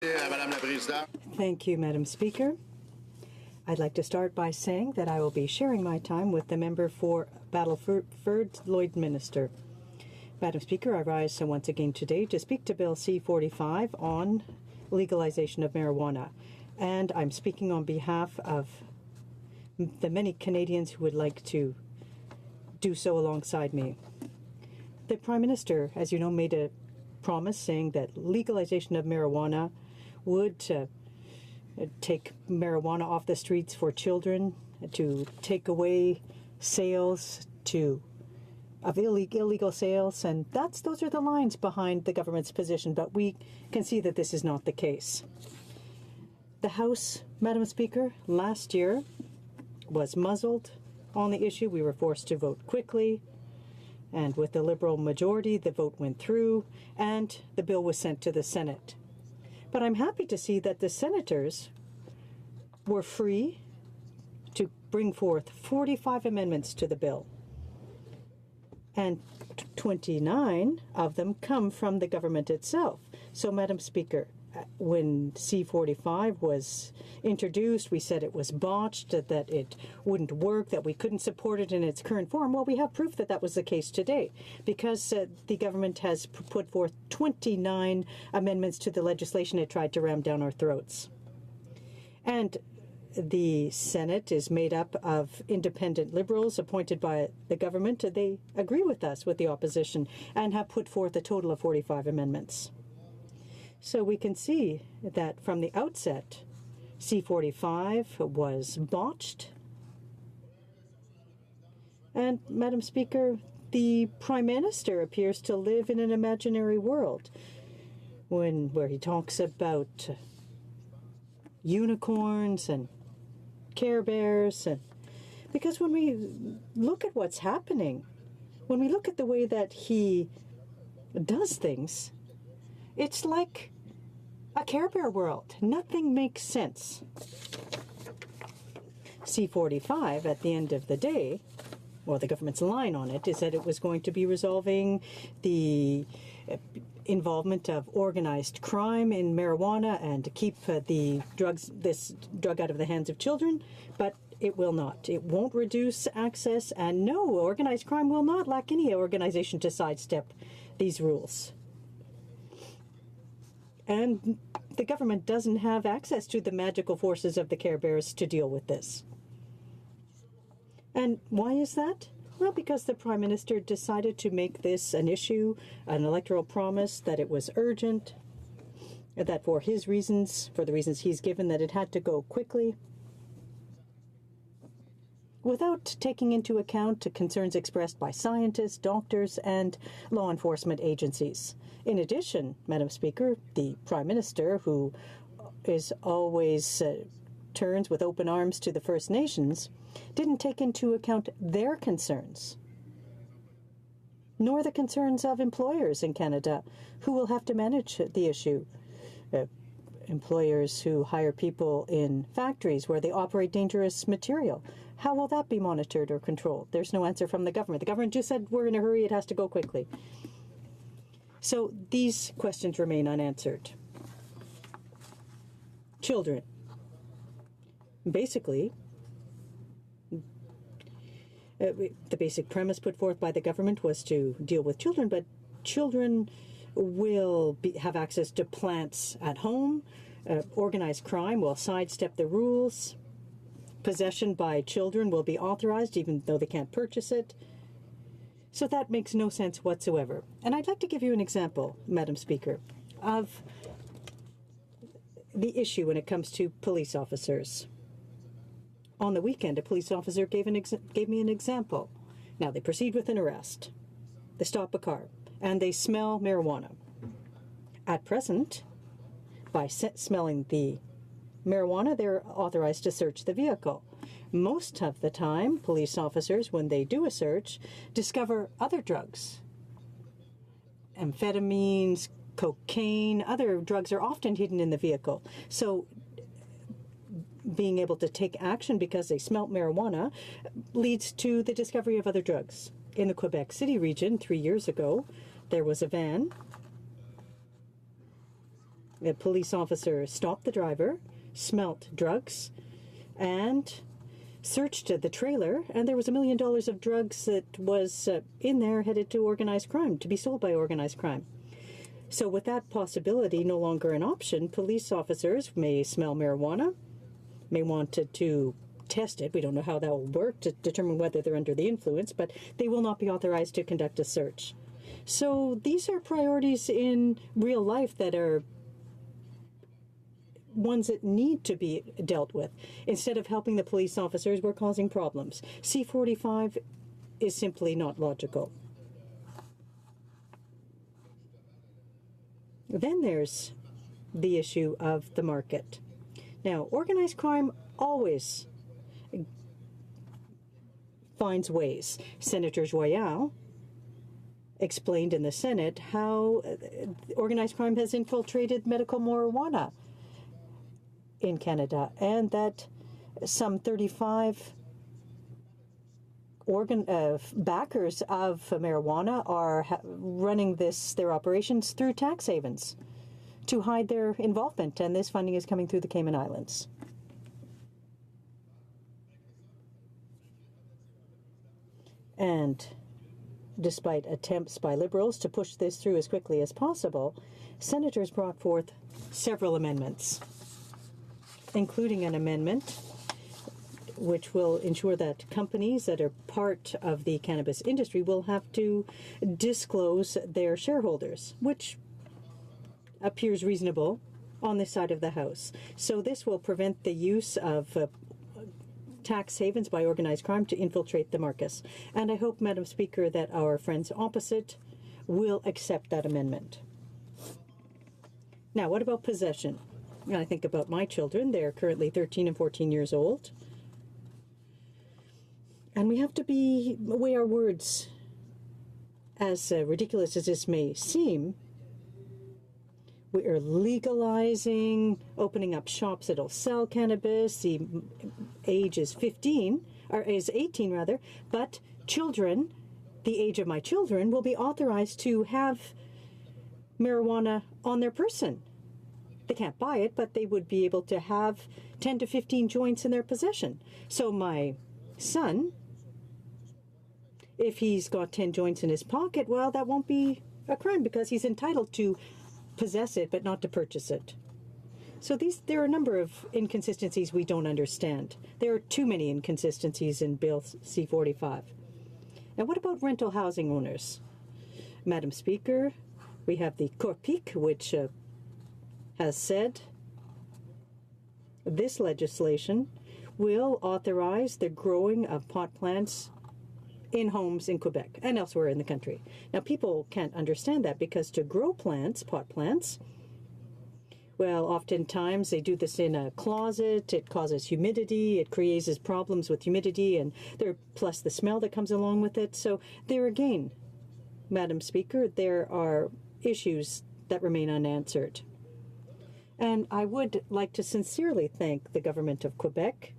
Madame la Présidente. Thank you, Madam Speaker. I'd like to start by saying that I will be sharing my time with the member for Battleford Lloydminster. Madam Speaker, I rise once again today to speak to Bill C-45 on legalization of marijuana. And I'm speaking on behalf of the many Canadians who would like to do so alongside me. The Prime Minister, as you know, made a promise saying that legalization of marijuana would take marijuana off the streets for children, to take away sales of illegal sales, and those are the lines behind the government's position, but we can see that this is not the case. The House, Madam Speaker, last year was muzzled on the issue. We were forced to vote quickly, and with the Liberal majority, the vote went through, and the bill was sent to the Senate. But I'm happy to see that the senators were free to bring forth 45 amendments to the bill. And 29 of them come from the government itself. So, Madam Speaker, when C-45 was introduced, we said it was botched, that it wouldn't work, that we couldn't support it in its current form. Well, we have proof that that was the case today, because the government has put forth 29 amendments to the legislation it tried to ram down our throats. And the Senate is made up of independent Liberals appointed by the government. They agree with us, with the opposition, and have put forth a total of 45 amendments. So we can see that from the outset, C-45 was botched. And, Madam Speaker, the Prime Minister appears to live in an imaginary world where he talks about unicorns and Care Bears. Because when we look at what's happening, when we look at the way that he does things, it's like a Care Bear world. Nothing makes sense. C-45, at the end of the day, well, the government's line on it is that it was going to be resolving the involvement of organized crime in marijuana and to keep this drug out of the hands of children, but it will not. It won't reduce access, and no, organized crime will not lack any organization to sidestep these rules. And the government doesn't have access to the magical forces of the Care Bears to deal with this. And why is that? Well, because the Prime Minister decided to make this an issue, an electoral promise, that it was urgent, that for his reasons, for the reasons he's given, that it had to go quickly, without taking into account concerns expressed by scientists, doctors, and law enforcement agencies. In addition, Madam Speaker, the Prime Minister, who is always turns with open arms to the First Nations, didn't take into account their concerns, nor the concerns of employers in Canada who will have to manage the issue. Employers who hire people in factories where they operate dangerous material. How will that be monitored or controlled? There's no answer from the government. The government just said, we're in a hurry, it has to go quickly. So these questions remain unanswered. Children. Basically, the basic premise put forth by the government was to deal with children, but children will have access to plants at home. Organized crime will sidestep the rules. Possession by children will be authorized even though they can't purchase it. So that makes no sense whatsoever. And I'd like to give you an example, Madam Speaker, of the issue when it comes to police officers. On the weekend, a police officer gave me an example. Now, they proceed with an arrest. They stop a car, and they smell marijuana. At present, by smelling the marijuana, they're authorized to search the vehicle. Most of the time, police officers, when they do a search, discover other drugs. Amphetamines, cocaine, other drugs are often hidden in the vehicle. So being able to take action because they smelt marijuana leads to the discovery of other drugs. In the Quebec City region 3 years ago, there was a van A police officer stopped the driver, smelt drugs, and searched the trailer, and there was $1 million of drugs that was in there headed to organized crime, to be sold by organized crime. So with that possibility no longer an option, police officers may smell marijuana, may want to test it. We don't know how that will work to determine whether they're under the influence, but they will not be authorized to conduct a search. So these are priorities in real life that are ones that need to be dealt with. Instead of helping the police officers, we're causing problems. C-45 is simply not logical. Then there's the issue of the market. Now, organized crime always finds ways. Senator Joyal explained in the Senate how organized crime has infiltrated medical marijuana in Canada, and that some 35 backers of marijuana are running their operations through tax havens to hide their involvement, and this funding is coming through the Cayman Islands. And despite attempts by Liberals to push this through as quickly as possible, senators brought forth several amendments, including an amendment which will ensure that companies that are part of the cannabis industry will have to disclose their shareholders, which appears reasonable on this side of the House. So this will prevent the use of tax havens by organized crime to infiltrate the markets. And I hope, Madam Speaker, that our friends opposite will accept that amendment. Now, what about possession? I think about my children. They're currently 13 and 14 years old. And we have to weigh our words. As ridiculous as this may seem, we are legalizing, opening up shops that'll sell cannabis. The age is 18 rather, but children, the age of my children, will be authorized to have marijuana on their person. They can't buy it, but they would be able to have 10 to 15 joints in their possession. So my son, if he's got 10 joints in his pocket, well, that won't be a crime because he's entitled to possess it, but not to purchase it. So there are a number of inconsistencies we don't understand. There are too many inconsistencies in Bill C-45. And what about rental housing owners? Madam Speaker, we have the CORPIC, which has said this legislation will authorize the growing of pot plants in homes in Quebec and elsewhere in the country. Now, people can't understand that because to grow plants, pot plants, well, oftentimes they do this in a closet. It causes humidity. It creates problems with humidity and plus the smell that comes along with it. So there again, Madam Speaker, there are issues that remain unanswered. And I would like to sincerely thank the government of Quebec,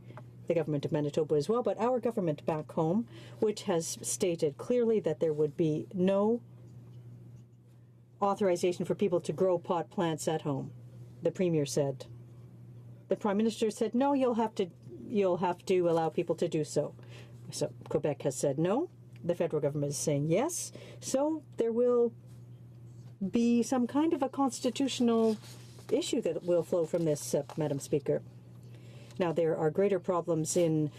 the government of Manitoba as well, but our government back home, which has stated clearly that there would be no authorization for people to grow pot plants at home. The Premier said. The Prime Minister said, no, you'll have to allow people to do so. So Quebec has said no. The federal government is saying yes. So there will be some kind of a constitutional issue that will flow from this, Madam Speaker. Now, there are greater problems in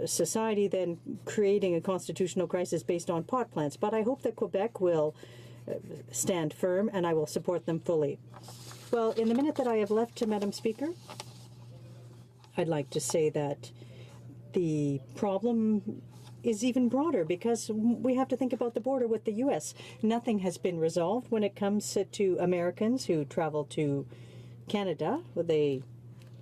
society than creating a constitutional crisis based on pot plants, but I hope that Quebec will stand firm, and I will support them fully. Well, in the minute that I have left, Madam Speaker, I'd like to say that the problem is even broader because we have to think about the border with the U.S. Nothing has been resolved when it comes to Americans who travel to Canada. They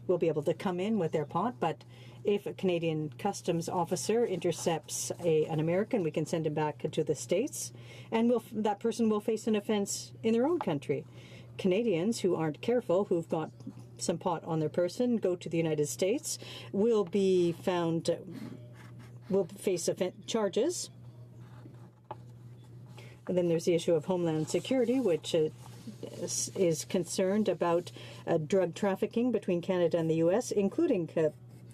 will be able to come in with their pot, but if a Canadian customs officer intercepts an American, we can send him back to the States, and that person will face an offense in their own country. Canadians who aren't careful, who've got some pot on their person, go to the United States, will be found, will face charges. And then there's the issue of Homeland Security, which is concerned about drug trafficking between Canada and the U.S., including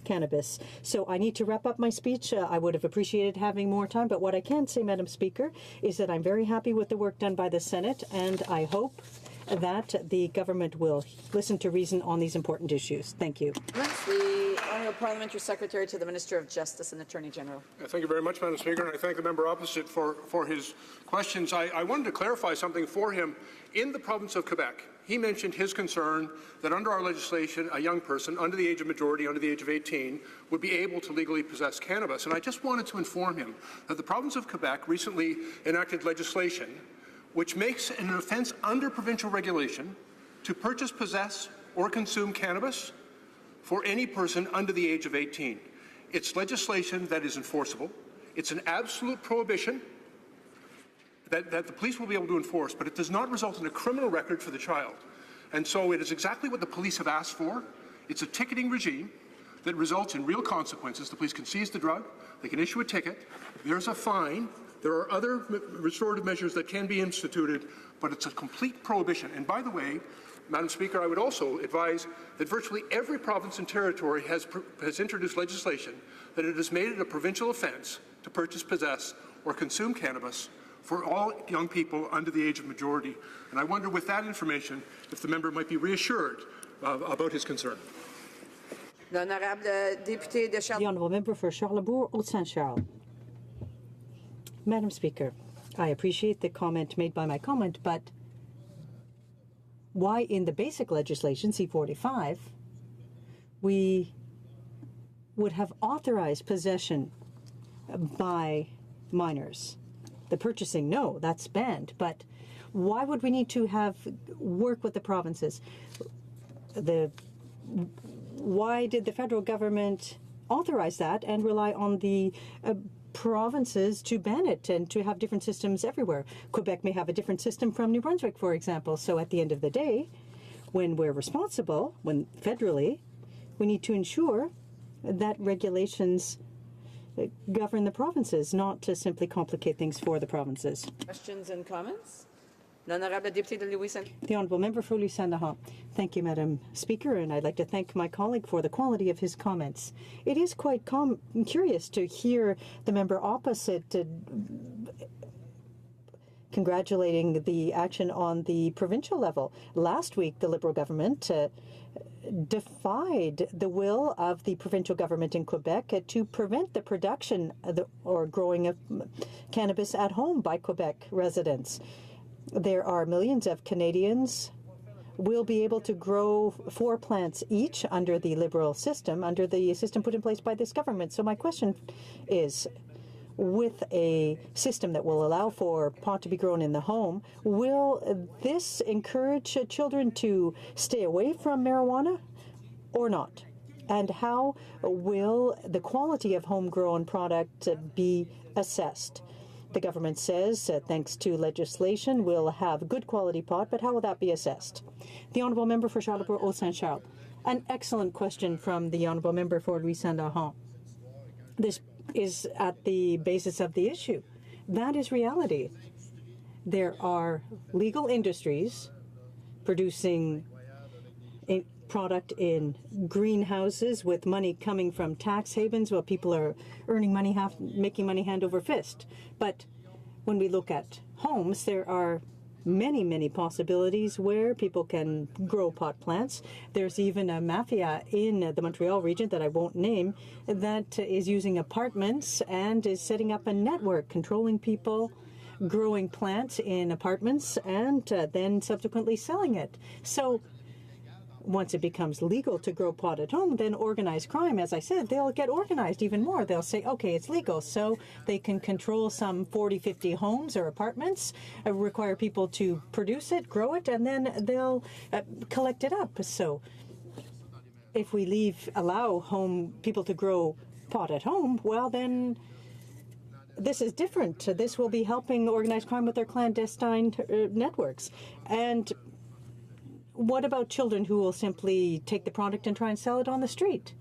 cannabis. So I need to wrap up my speech. I would have appreciated having more time, but what I can say, Madam Speaker, is that I'm very happy with the work done by the Senate, and I hope that the government will listen to reason on these important issues. Thank you. The Honourable Parliamentary Secretary to the Minister of Justice and Attorney General. Thank you very much, Madam Speaker, and I thank the member opposite for his questions. I wanted to clarify something for him. In the province of Quebec, he mentioned his concern that under our legislation, a young person under the age of majority, under the age of 18, would be able to legally possess cannabis. And I just wanted to inform him that the province of Quebec recently enacted legislation which makes it an offence under provincial regulation to purchase, possess, or consume cannabis for any person under the age of 18. It's legislation that is enforceable. It's an absolute prohibition that the police will be able to enforce, but it does not result in a criminal record for the child. And so it is exactly what the police have asked for. It's a ticketing regime that results in real consequences. The police can seize the drug, they can issue a ticket, there's a fine, there are other restorative measures that can be instituted, but it's a complete prohibition. And by the way, Madam Speaker, I would also advise that virtually every province and territory has introduced legislation that it has made it a provincial offence to purchase, possess, or consume cannabis for all young people under the age of majority. And I wonder, with that information, if the member might be reassured about his concern. The Honourable Member for Charlebourg, Haute-Saint-Charles. Madam Speaker, I appreciate the comment made by my comment, but why in the basic legislation, C-45, we would have authorized possession by minors? The purchasing, no, that's banned, but why would we need to have work with the provinces? Why did the federal government authorize that and rely on the provinces to ban it and to have different systems everywhere? Quebec may have a different system from New Brunswick, for example. So at the end of the day, when we're responsible, when federally, we need to ensure that regulations govern the provinces, not to simply complicate things for the provinces. Questions and comments? L'honorable député de Louis-Saint. The Honourable Member for Louis-Saint-Laurent. Thank you, Madam Speaker, and I'd like to thank my colleague for the quality of his comments. It is quite curious to hear the member opposite congratulating the action on the provincial level. Last week, the Liberal government defied the will of the provincial government in Quebec to prevent the production or growing of cannabis at home by Quebec residents. There are millions of Canadians will be able to grow 4 plants each under the Liberal system, under the system put in place by this government. So my question is, with a system that will allow for pot to be grown in the home, will this encourage children to stay away from marijuana or not? And how will the quality of homegrown product be assessed? The government says, thanks to legislation, we'll have good quality pot, but how will that be assessed? The Honourable Member for Charlebourg, Haute-Saint-Charles. An excellent question from the Honourable Member for Louis-Saint-Laurent. This is at the basis of the issue. That is reality. There are legal industries producing a product in greenhouses with money coming from tax havens while people are earning money, making money hand over fist. But when we look at homes, there are many, many possibilities where people can grow pot plants. There's even a mafia in the Montreal region that I won't name that is using apartments and is setting up a network, controlling people, growing plants in apartments, and then subsequently selling it. So once it becomes legal to grow pot at home, then organized crime, as I said, they'll get organized even more. They'll say, okay, it's legal, so they can control some 40, 50 homes or apartments, require people to produce it, grow it, and then they'll collect it up. So if we allow people to grow pot at home, well, then this is different. This will be helping organized crime with their clandestine networks. And what about children who will simply take the product and try and sell it on the street?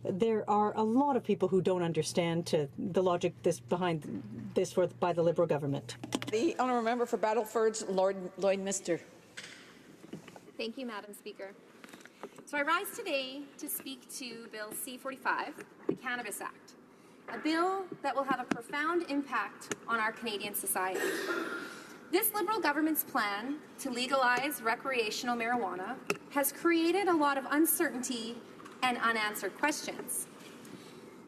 There are a lot of people who don't understand the logic behind this by the Liberal government. The Honourable Member for Battleford's Lloydminster. Thank you, Madam Speaker. So I rise today to speak to Bill C-45, the Cannabis Act, a bill that will have a profound impact on our Canadian society. This Liberal government's plan to legalize recreational marijuana has created a lot of uncertainty and unanswered questions.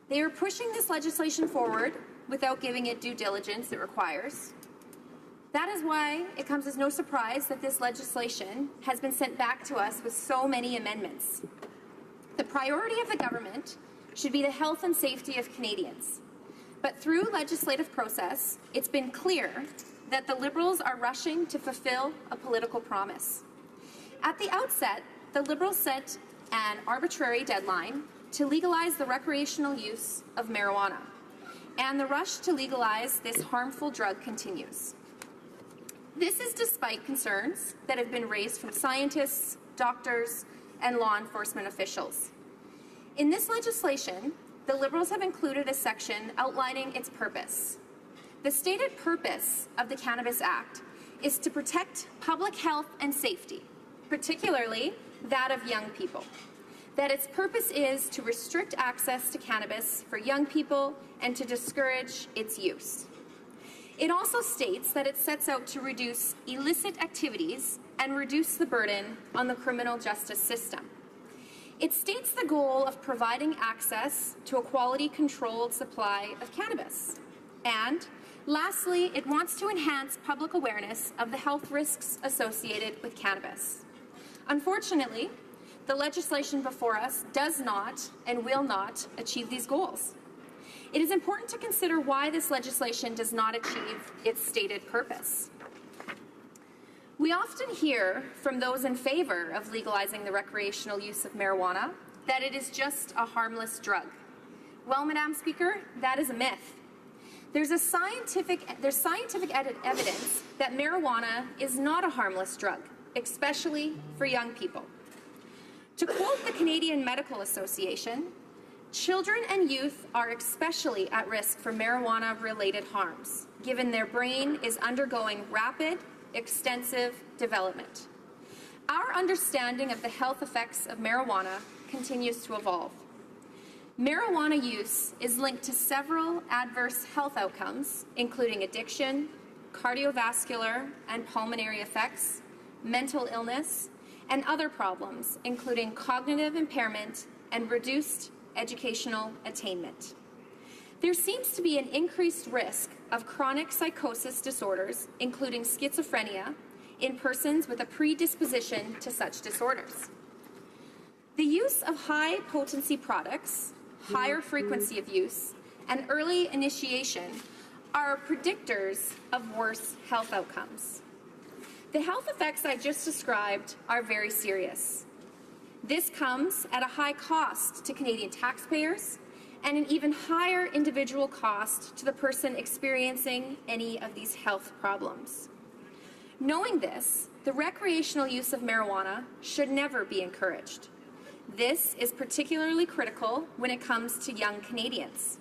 They are pushing this legislation forward without giving it due diligence it requires. That is why it comes as no surprise that this legislation has been sent back to us with so many amendments. The priority of the government should be the health and safety of Canadians. But through legislative process, it's been clear that the Liberals are rushing to fulfill a political promise. At the outset, the Liberals set an arbitrary deadline to legalize the recreational use of marijuana, and the rush to legalize this harmful drug continues. This is despite concerns that have been raised from scientists, doctors, and law enforcement officials. In this legislation, the Liberals have included a section outlining its purpose. The stated purpose of the Cannabis Act is to protect public health and safety, particularly that of young people. That its purpose is to restrict access to cannabis for young people and to discourage its use. It also states that it sets out to reduce illicit activities and reduce the burden on the criminal justice system. It states the goal of providing access to a quality-controlled supply of cannabis. And lastly, it wants to enhance public awareness of the health risks associated with cannabis. Unfortunately, the legislation before us does not and will not achieve these goals. It is important to consider why this legislation does not achieve its stated purpose. We often hear from those in favor of legalizing the recreational use of marijuana that it is just a harmless drug. Well, Madam Speaker, that is a myth. There's scientific evidence that marijuana is not a harmless drug, especially for young people. To quote the Canadian Medical Association, children and youth are especially at risk for marijuana-related harms, given their brain is undergoing rapid, extensive development. Our understanding of the health effects of marijuana continues to evolve. Marijuana use is linked to several adverse health outcomes, including addiction, cardiovascular and pulmonary effects, mental illness, and other problems, including cognitive impairment and reduced educational attainment. There seems to be an increased risk of chronic psychosis disorders, including schizophrenia, in persons with a predisposition to such disorders. The use of high-potency products, higher frequency of use, and early initiation are predictors of worse health outcomes. The health effects I just described are very serious. This comes at a high cost to Canadian taxpayers and an even higher individual cost to the person experiencing any of these health problems. Knowing this, the recreational use of marijuana should never be encouraged. This is particularly critical when it comes to young Canadians.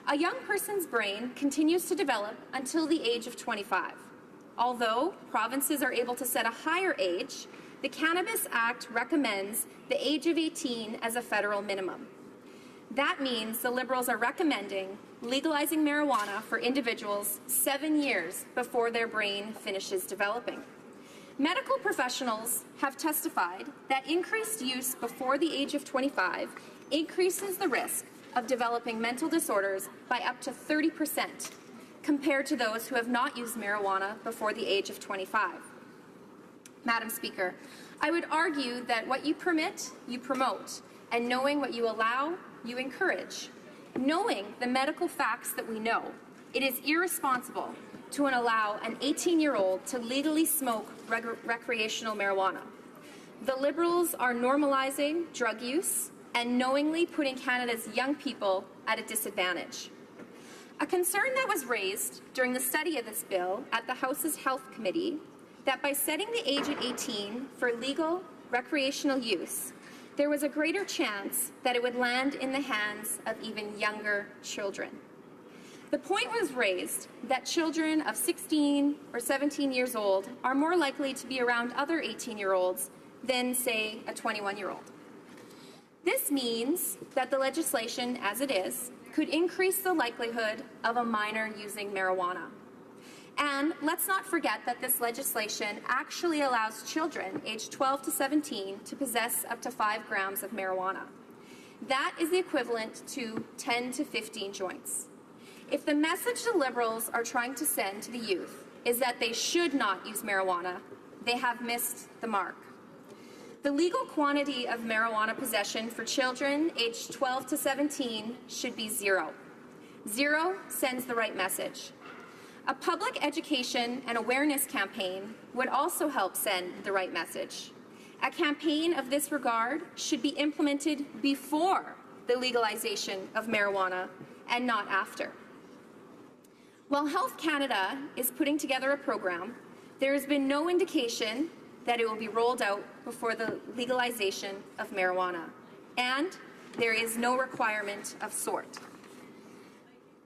A young person's brain continues to develop until the age of 25. Although provinces are able to set a higher age, the Cannabis Act recommends the age of 18 as a federal minimum. That means the Liberals are recommending legalizing marijuana for individuals 7 years before their brain finishes developing. Medical professionals have testified that increased use before the age of 25 increases the risk of developing mental disorders by up to 30%, compared to those who have not used marijuana before the age of 25. Madam Speaker, I would argue that what you permit, you promote, and knowing what you allow, you encourage. Knowing the medical facts that we know, it is irresponsible to allow an 18-year-old to legally smoke recreational marijuana. The Liberals are normalizing drug use and knowingly putting Canada's young people at a disadvantage. A concern that was raised during the study of this bill at the House's Health Committee that by setting the age at 18 for legal recreational use, there was a greater chance that it would land in the hands of even younger children. The point was raised that children of 16 or 17 years old are more likely to be around other 18-year-olds than, say, a 21-year-old. This means that the legislation, as it is, could increase the likelihood of a minor using marijuana. And let's not forget that this legislation actually allows children aged 12 to 17 to possess up to 5 grams of marijuana. That is the equivalent to 10 to 15 joints. If the message the Liberals are trying to send to the youth is that they should not use marijuana, they have missed the mark. The legal quantity of marijuana possession for children aged 12 to 17 should be 0. 0 sends the right message. A public education and awareness campaign would also help send the right message. A campaign of this regard should be implemented before the legalization of marijuana and not after. While Health Canada is putting together a program, there has been no indication that it will be rolled out before the legalization of marijuana, and there is no requirement of sort.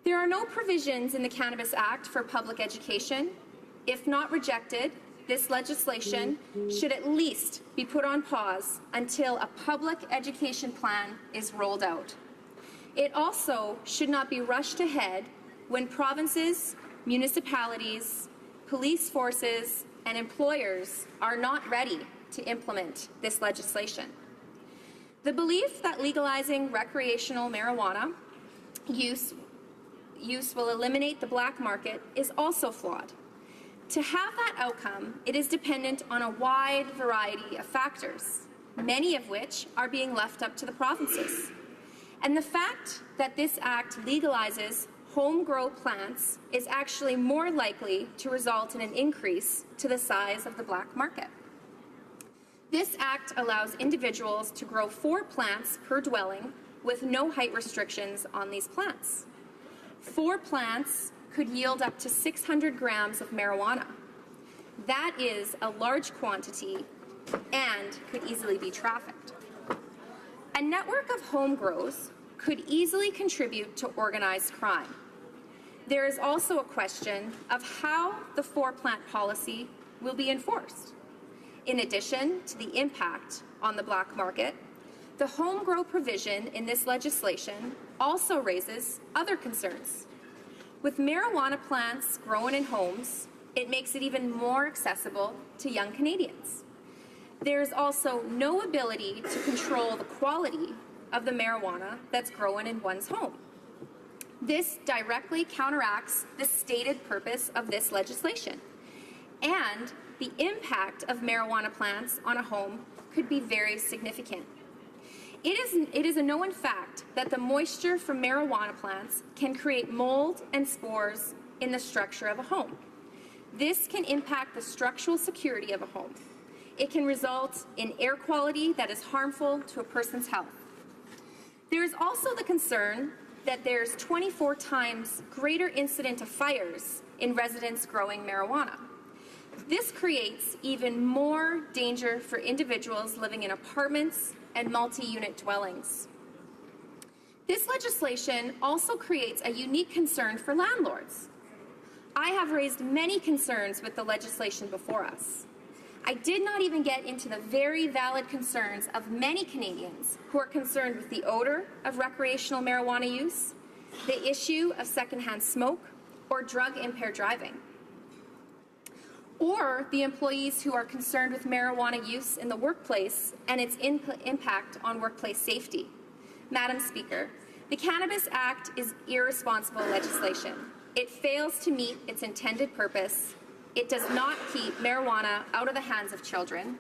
There are no provisions in the Cannabis Act for public education. If not rejected, this legislation should at least be put on pause until a public education plan is rolled out. It also should not be rushed ahead when provinces, municipalities, police forces, and employers are not ready to implement this legislation. The belief that legalizing recreational marijuana use will eliminate the black market is also flawed. To have that outcome, it is dependent on a wide variety of factors, many of which are being left up to the provinces. And the fact that this act legalizes home-grown plants is actually more likely to result in an increase to the size of the black market. This act allows individuals to grow 4 plants per dwelling with no height restrictions on these plants. 4 plants could yield up to 600 grams of marijuana. That is a large quantity and could easily be trafficked. A network of home grows could easily contribute to organized crime. There is also a question of how the 4-plant policy will be enforced. In addition to the impact on the black market, the home grow provision in this legislation also raises other concerns. With marijuana plants grown in homes, it makes it even more accessible to young Canadians. There is also no ability to control the quality of the marijuana that's grown in one's home. This directly counteracts the stated purpose of this legislation, and the impact of marijuana plants on a home could be very significant. It is a known fact that the moisture from marijuana plants can create mold and spores in the structure of a home. This can impact the structural security of a home. It can result in air quality that is harmful to a person's health. There is also the concern that there's 24 times greater incidence of fires in residents growing marijuana. This creates even more danger for individuals living in apartments and multi-unit dwellings. This legislation also creates a unique concern for landlords. I have raised many concerns with the legislation before us. I did not even get into the very valid concerns of many Canadians who are concerned with the odor of recreational marijuana use, the issue of secondhand smoke, or drug-impaired driving, or the employees who are concerned with marijuana use in the workplace and its impact on workplace safety. Madam Speaker, the Cannabis Act is irresponsible legislation. It fails to meet its intended purpose. It does not keep marijuana out of the hands of children.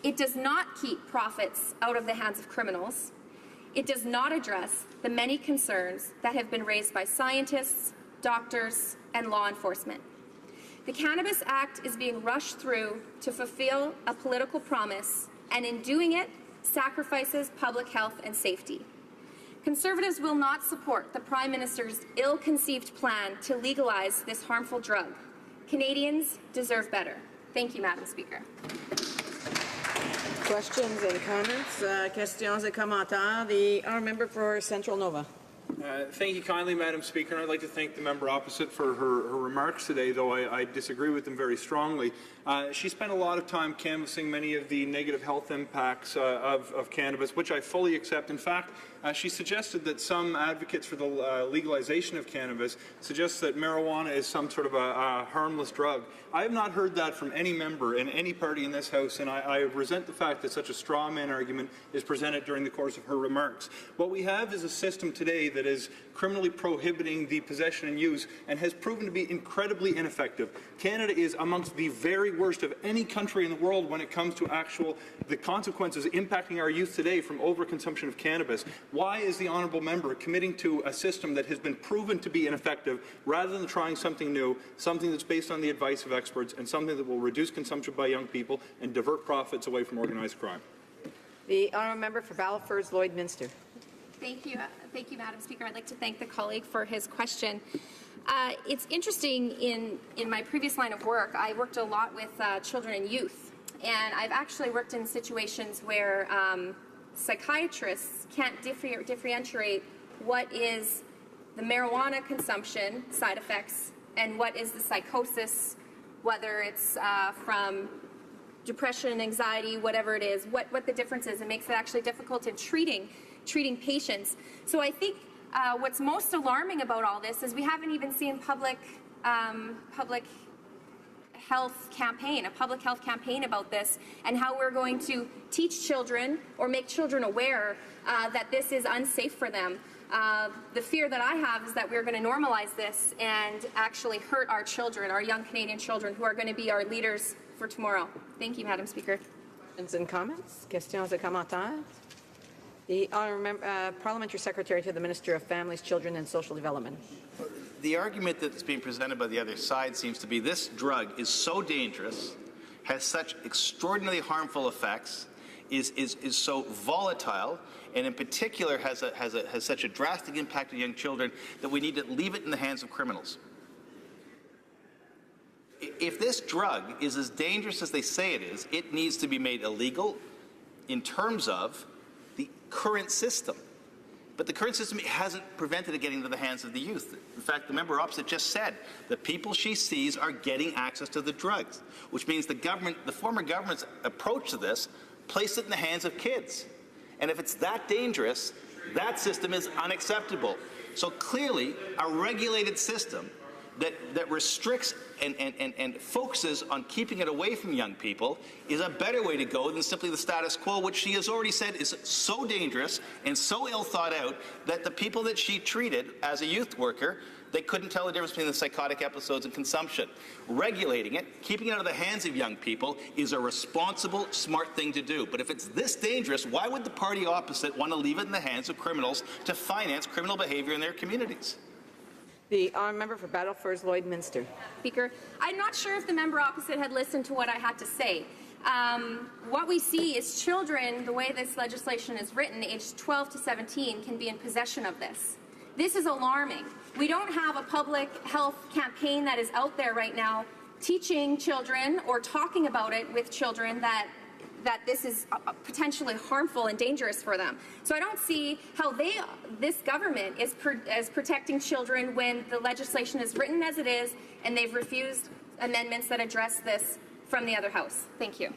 It does not keep profits out of the hands of criminals. It does not address the many concerns that have been raised by scientists, doctors, and law enforcement. The Cannabis Act is being rushed through to fulfill a political promise, and in doing it, sacrifices public health and safety. Conservatives will not support the Prime Minister's ill-conceived plan to legalize this harmful drug. Canadians deserve better. Thank you, Madam Speaker. Questions and comments? Questions et commentaires. The honourable member for Central Nova. Thank you kindly, Madam Speaker. I'd like to thank the member opposite for her remarks today, though I disagree with them very strongly. She spent a lot of time canvassing many of the negative health impacts of cannabis, which I fully accept. In fact, she suggested that some advocates for the legalization of cannabis suggest that marijuana is some sort of a harmless drug. I have not heard that from any member in any party in this House, and I resent the fact that such a straw man argument is presented during the course of her remarks. What we have is a system today that is criminally prohibiting the possession and use and has proven to be incredibly ineffective. Canada is amongst the very worst of any country in the world when it comes to the consequences impacting our youth today from overconsumption of cannabis. Why is the honourable member committing to a system that has been proven to be ineffective rather than trying something new, something that's based on the advice of experts and something that will reduce consumption by young people and divert profits away from organised crime? The honourable member for Battleford Lloydminster. Thank you, Madam Speaker. I'd like to thank the colleague for his question. It's interesting, in my previous line of work, I worked a lot with children and youth, and I've actually worked in situations where psychiatrists can't differentiate what is the marijuana consumption side effects and what is the psychosis, whether it's from depression, anxiety, whatever it is, what the difference is. It makes it actually difficult in treating patients. So I think what's most alarming about all this is we haven't even seen public health campaign about this and how we're going to teach children or make children aware that this is unsafe for them. The fear that I have is that we're going to normalize this and actually hurt our children, our young Canadian children, who are going to be our leaders for tomorrow. Thank you, Madam Speaker. Questions and comments? Questions et commentaires? The honourable Parliamentary Secretary to the Minister of Families, Children and Social Development. The argument that's being presented by the other side seems to be this drug is so dangerous, has such extraordinarily harmful effects, is so volatile, and in particular has such a drastic impact on young children that we need to leave it in the hands of criminals. If this drug is as dangerous as they say it is, it needs to be made illegal in terms of the current system. But the current system hasn't prevented it getting into the hands of the youth. In fact, the member opposite just said the people she sees are getting access to the drugs, which means the former government's approach to this placed it in the hands of kids. And if it's that dangerous, that system is unacceptable. So clearly, a regulated system that restricts and focuses on keeping it away from young people is a better way to go than simply the status quo, which she has already said is so dangerous and so ill thought out that the people that she treated as a youth worker, they couldn't tell the difference between the psychotic episodes and consumption. Regulating it, keeping it out of the hands of young people is a responsible, smart thing to do. But if it's this dangerous, why would the party opposite want to leave it in the hands of criminals to finance criminal behavior in their communities? The honourable member for Battleford Lloydminster. Speaker, I'm not sure if the member opposite had listened to what I had to say. What we see is children, the way this legislation is written, aged 12 to 17, can be in possession of this. This is alarming. We don't have a public health campaign that is out there right now teaching children or talking about it with children that this is potentially harmful and dangerous for them. So I don't see how this government is protecting children when the legislation is written as it is and they've refused amendments that address this from the other House. Thank you.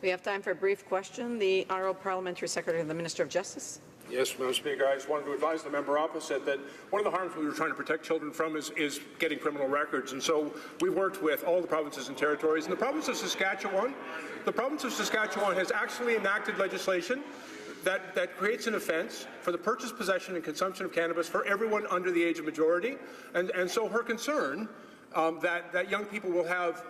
We have time for a brief question. The honourable Parliamentary Secretary to the Minister of Justice. Yes, Madam Speaker. I just wanted to advise the member opposite that one of the harms we were trying to protect children from is getting criminal records. And so we worked with all the provinces and territories. And the province of Saskatchewan has actually enacted legislation that creates an offence for the purchase, possession and consumption of cannabis for everyone under the age of majority. And so her concern that young people will have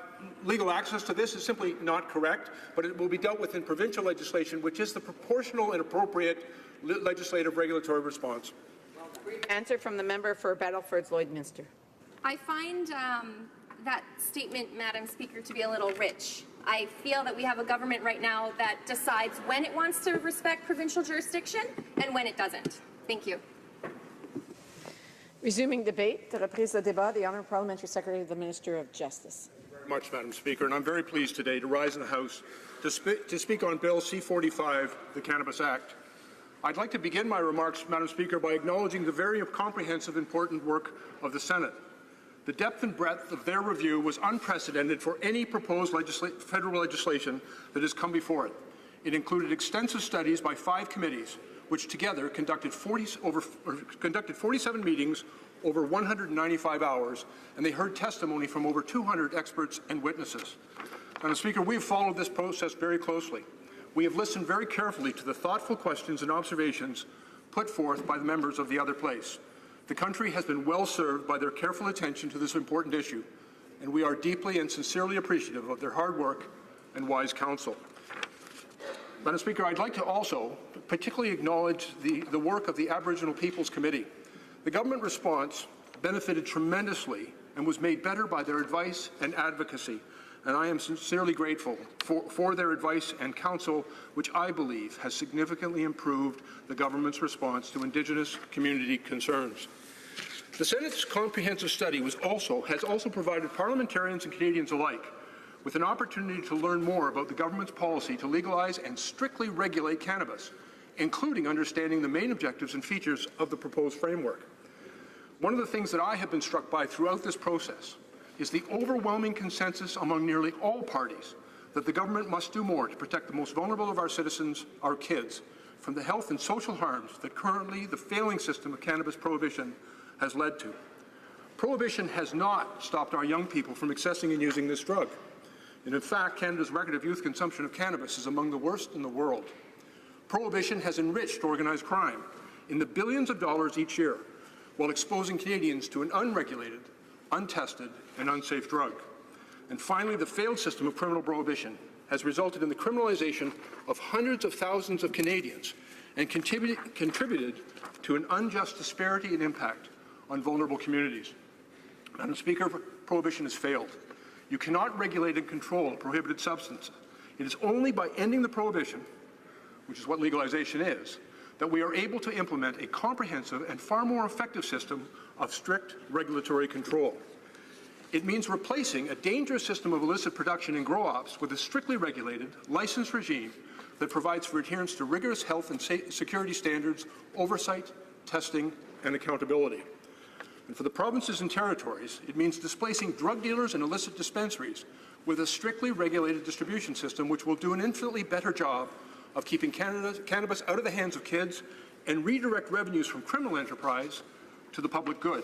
legal access to this is simply not correct, but it will be dealt with in provincial legislation, which is the proportional and appropriate legislative regulatory response. Answer from the member for Battleford Lloydminster. I find that statement, Madam Speaker, to be a little rich. I feel that we have a government right now that decides when it wants to respect provincial jurisdiction and when it doesn't. Thank you. Resuming debate, the reprise de débat, the honourable Parliamentary Secretary to the Minister of Justice. Very much, Madam Speaker, and I'm very pleased today to rise in the House to speak on Bill C-45, the Cannabis Act. I'd like to begin my remarks, Madam Speaker, by acknowledging the very comprehensive, important work of the Senate. The depth and breadth of their review was unprecedented for any proposed federal legislation that has come before it. It included extensive studies by 5 committees, which together conducted 47 meetings over 195 hours, and they heard testimony from over 200 experts and witnesses. Madam Speaker, we have followed this process very closely. We have listened very carefully to the thoughtful questions and observations put forth by the members of the other place. The country has been well served by their careful attention to this important issue, and we are deeply and sincerely appreciative of their hard work and wise counsel. Madam Speaker, I'd like to also particularly acknowledge the work of the Aboriginal Peoples Committee. The government response benefited tremendously and was made better by their advice and advocacy, and I am sincerely grateful for their advice and counsel, which I believe has significantly improved the government's response to Indigenous community concerns. The Senate's comprehensive study has also provided parliamentarians and Canadians alike with an opportunity to learn more about the government's policy to legalize and strictly regulate cannabis, including understanding the main objectives and features of the proposed framework. One of the things that I have been struck by throughout this process is the overwhelming consensus among nearly all parties that the government must do more to protect the most vulnerable of our citizens, our kids, from the health and social harms that currently the failing system of cannabis prohibition has led to. Prohibition has not stopped our young people from accessing and using this drug. And in fact, Canada's record of youth consumption of cannabis is among the worst in the world. Prohibition has enriched organized crime in the billions of dollars each year, while exposing Canadians to an unregulated, untested, and unsafe drug. And finally, the failed system of criminal prohibition has resulted in the criminalization of hundreds of thousands of Canadians and contributed to an unjust disparity and impact on vulnerable communities. Madam Speaker, prohibition has failed. You cannot regulate and control prohibited substances. It is only by ending the prohibition, which is what legalization is, that we are able to implement a comprehensive and far more effective system of strict regulatory control. It means replacing a dangerous system of illicit production and grow-ops with a strictly regulated, licensed regime that provides for adherence to rigorous health and security standards, oversight, testing, and accountability. And for the provinces and territories, it means displacing drug dealers and illicit dispensaries with a strictly regulated distribution system which will do an infinitely better job of keeping cannabis out of the hands of kids and redirect revenues from criminal enterprise to the public good.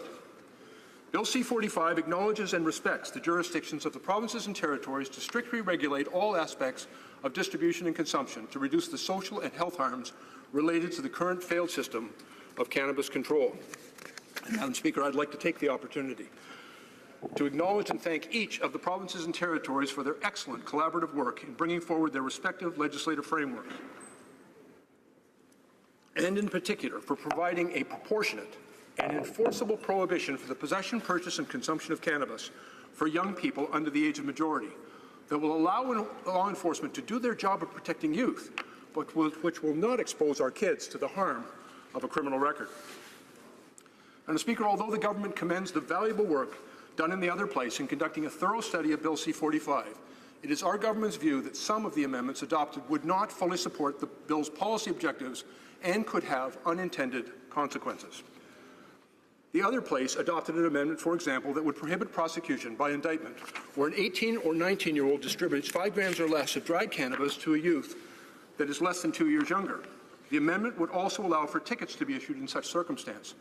Bill C-45 acknowledges and respects the jurisdictions of the provinces and territories to strictly regulate all aspects of distribution and consumption to reduce the social and health harms related to the current failed system of cannabis control. And Madam Speaker, I'd like to take the opportunity to acknowledge and thank each of the provinces and territories for their excellent collaborative work in bringing forward their respective legislative frameworks, and in particular for providing a proportionate and enforceable prohibition for the possession, purchase, and consumption of cannabis for young people under the age of majority that will allow law enforcement to do their job of protecting youth, but which will not expose our kids to the harm of a criminal record. And Speaker, although the government commends the valuable work done in the other place in conducting a thorough study of Bill C-45, it is our government's view that some of the amendments adopted would not fully support the bill's policy objectives and could have unintended consequences. The other place adopted an amendment, for example, that would prohibit prosecution by indictment where an 18 or 19-year-old distributes 5 grams or less of dried cannabis to a youth that is less than 2 years younger. The amendment would also allow for tickets to be issued in such circumstance.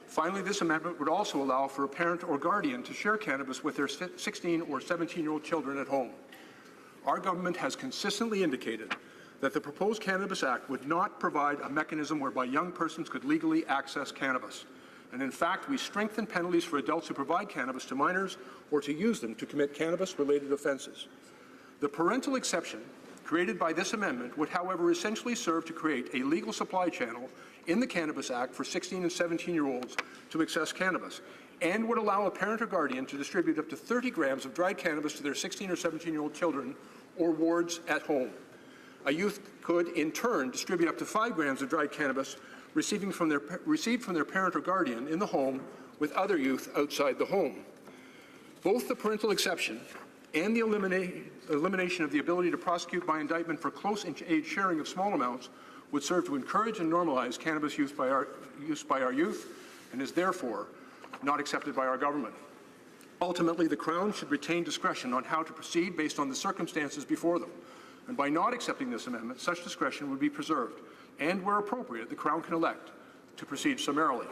Finally, this amendment would also allow for a parent or guardian to share cannabis with their 16 or 17-year-old children at home. Our government has consistently indicated that the proposed Cannabis Act would not provide a mechanism whereby young persons could legally access cannabis. And in fact, we strengthen penalties for adults who provide cannabis to minors or to use them to commit cannabis-related offenses. The parental exception created by this amendment would, however, essentially serve to create a legal supply channel in the Cannabis Act for 16 and 17-year-olds to access cannabis, and would allow a parent or guardian to distribute up to 30 grams of dried cannabis to their 16 or 17-year-old children or wards at home. A youth could, in turn, distribute up to 5 grams of dried cannabis received from their parent or guardian in the home with other youth outside the home. Both the parental exception and the elimination of the ability to prosecute by indictment for close age sharing of small amounts would serve to encourage and normalize cannabis use by our youth and is therefore not accepted by our government. Ultimately, the Crown should retain discretion on how to proceed based on the circumstances before them. And by not accepting this amendment, such discretion would be preserved, and where appropriate, the Crown can elect to proceed summarily.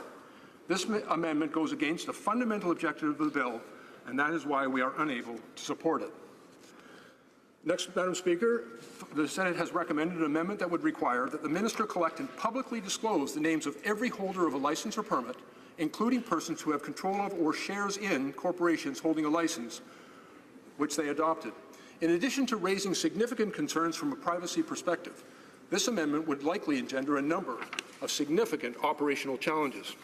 This amendment goes against the fundamental objective of the bill, and that is why we are unable to support it. Next, Madam Speaker, the Senate has recommended an amendment that would require that the minister collect and publicly disclose the names of every holder of a license or permit, including persons who have control of or shares in corporations holding a license, which they adopted. In addition to raising significant concerns from a privacy perspective, this amendment would likely engender a number of significant operational challenges.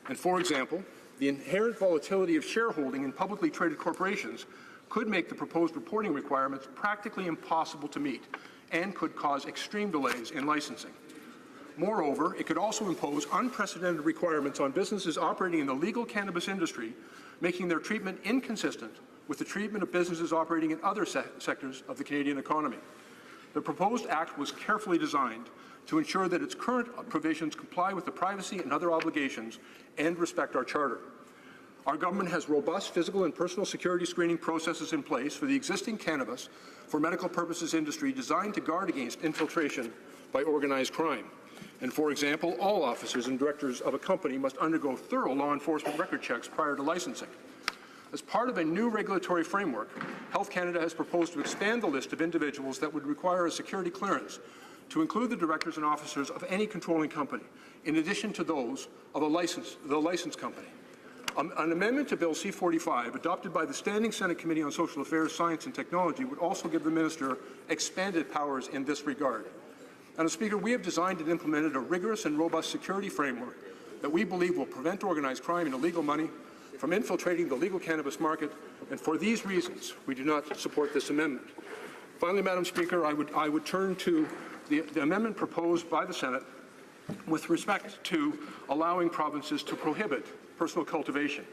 And for example, the inherent volatility of shareholding in publicly traded corporations could make the proposed reporting requirements practically impossible to meet and could cause extreme delays in licensing. Moreover, it could also impose unprecedented requirements on businesses operating in the legal cannabis industry, making their treatment inconsistent with the treatment of businesses operating in other sectors of the Canadian economy. The proposed act was carefully designed to ensure that its current provisions comply with the privacy and other obligations and respect our Charter. Our government has robust physical and personal security screening processes in place for the existing cannabis for medical purposes industry designed to guard against infiltration by organized crime. And for example, all officers and directors of a company must undergo thorough law enforcement record checks prior to licensing. As part of a new regulatory framework, Health Canada has proposed to expand the list of individuals that would require a security clearance to include the directors and officers of any controlling company, in addition to those of the licensed company. An amendment to Bill C-45, adopted by the Standing Senate Committee on Social Affairs, Science and Technology, would also give the minister expanded powers in this regard. Madam Speaker, we have designed and implemented a rigorous and robust security framework that we believe will prevent organized crime and illegal money from infiltrating the legal cannabis market, and for these reasons, we do not support this amendment. Finally, Madam Speaker, I would turn to the amendment proposed by the Senate with respect to allowing provinces to prohibit personal cultivation.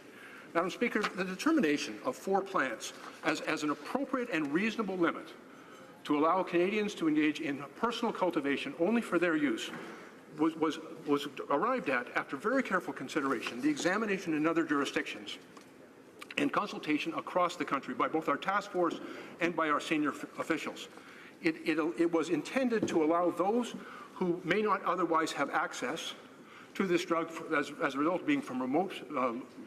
Madam Speaker, the determination of 4 plants as an appropriate and reasonable limit to allow Canadians to engage in personal cultivation only for their use was arrived at after very careful consideration, the examination in other jurisdictions, and consultation across the country by both our task force and by our senior officials. It was intended to allow those who may not otherwise have access to this drug as a result of being from remote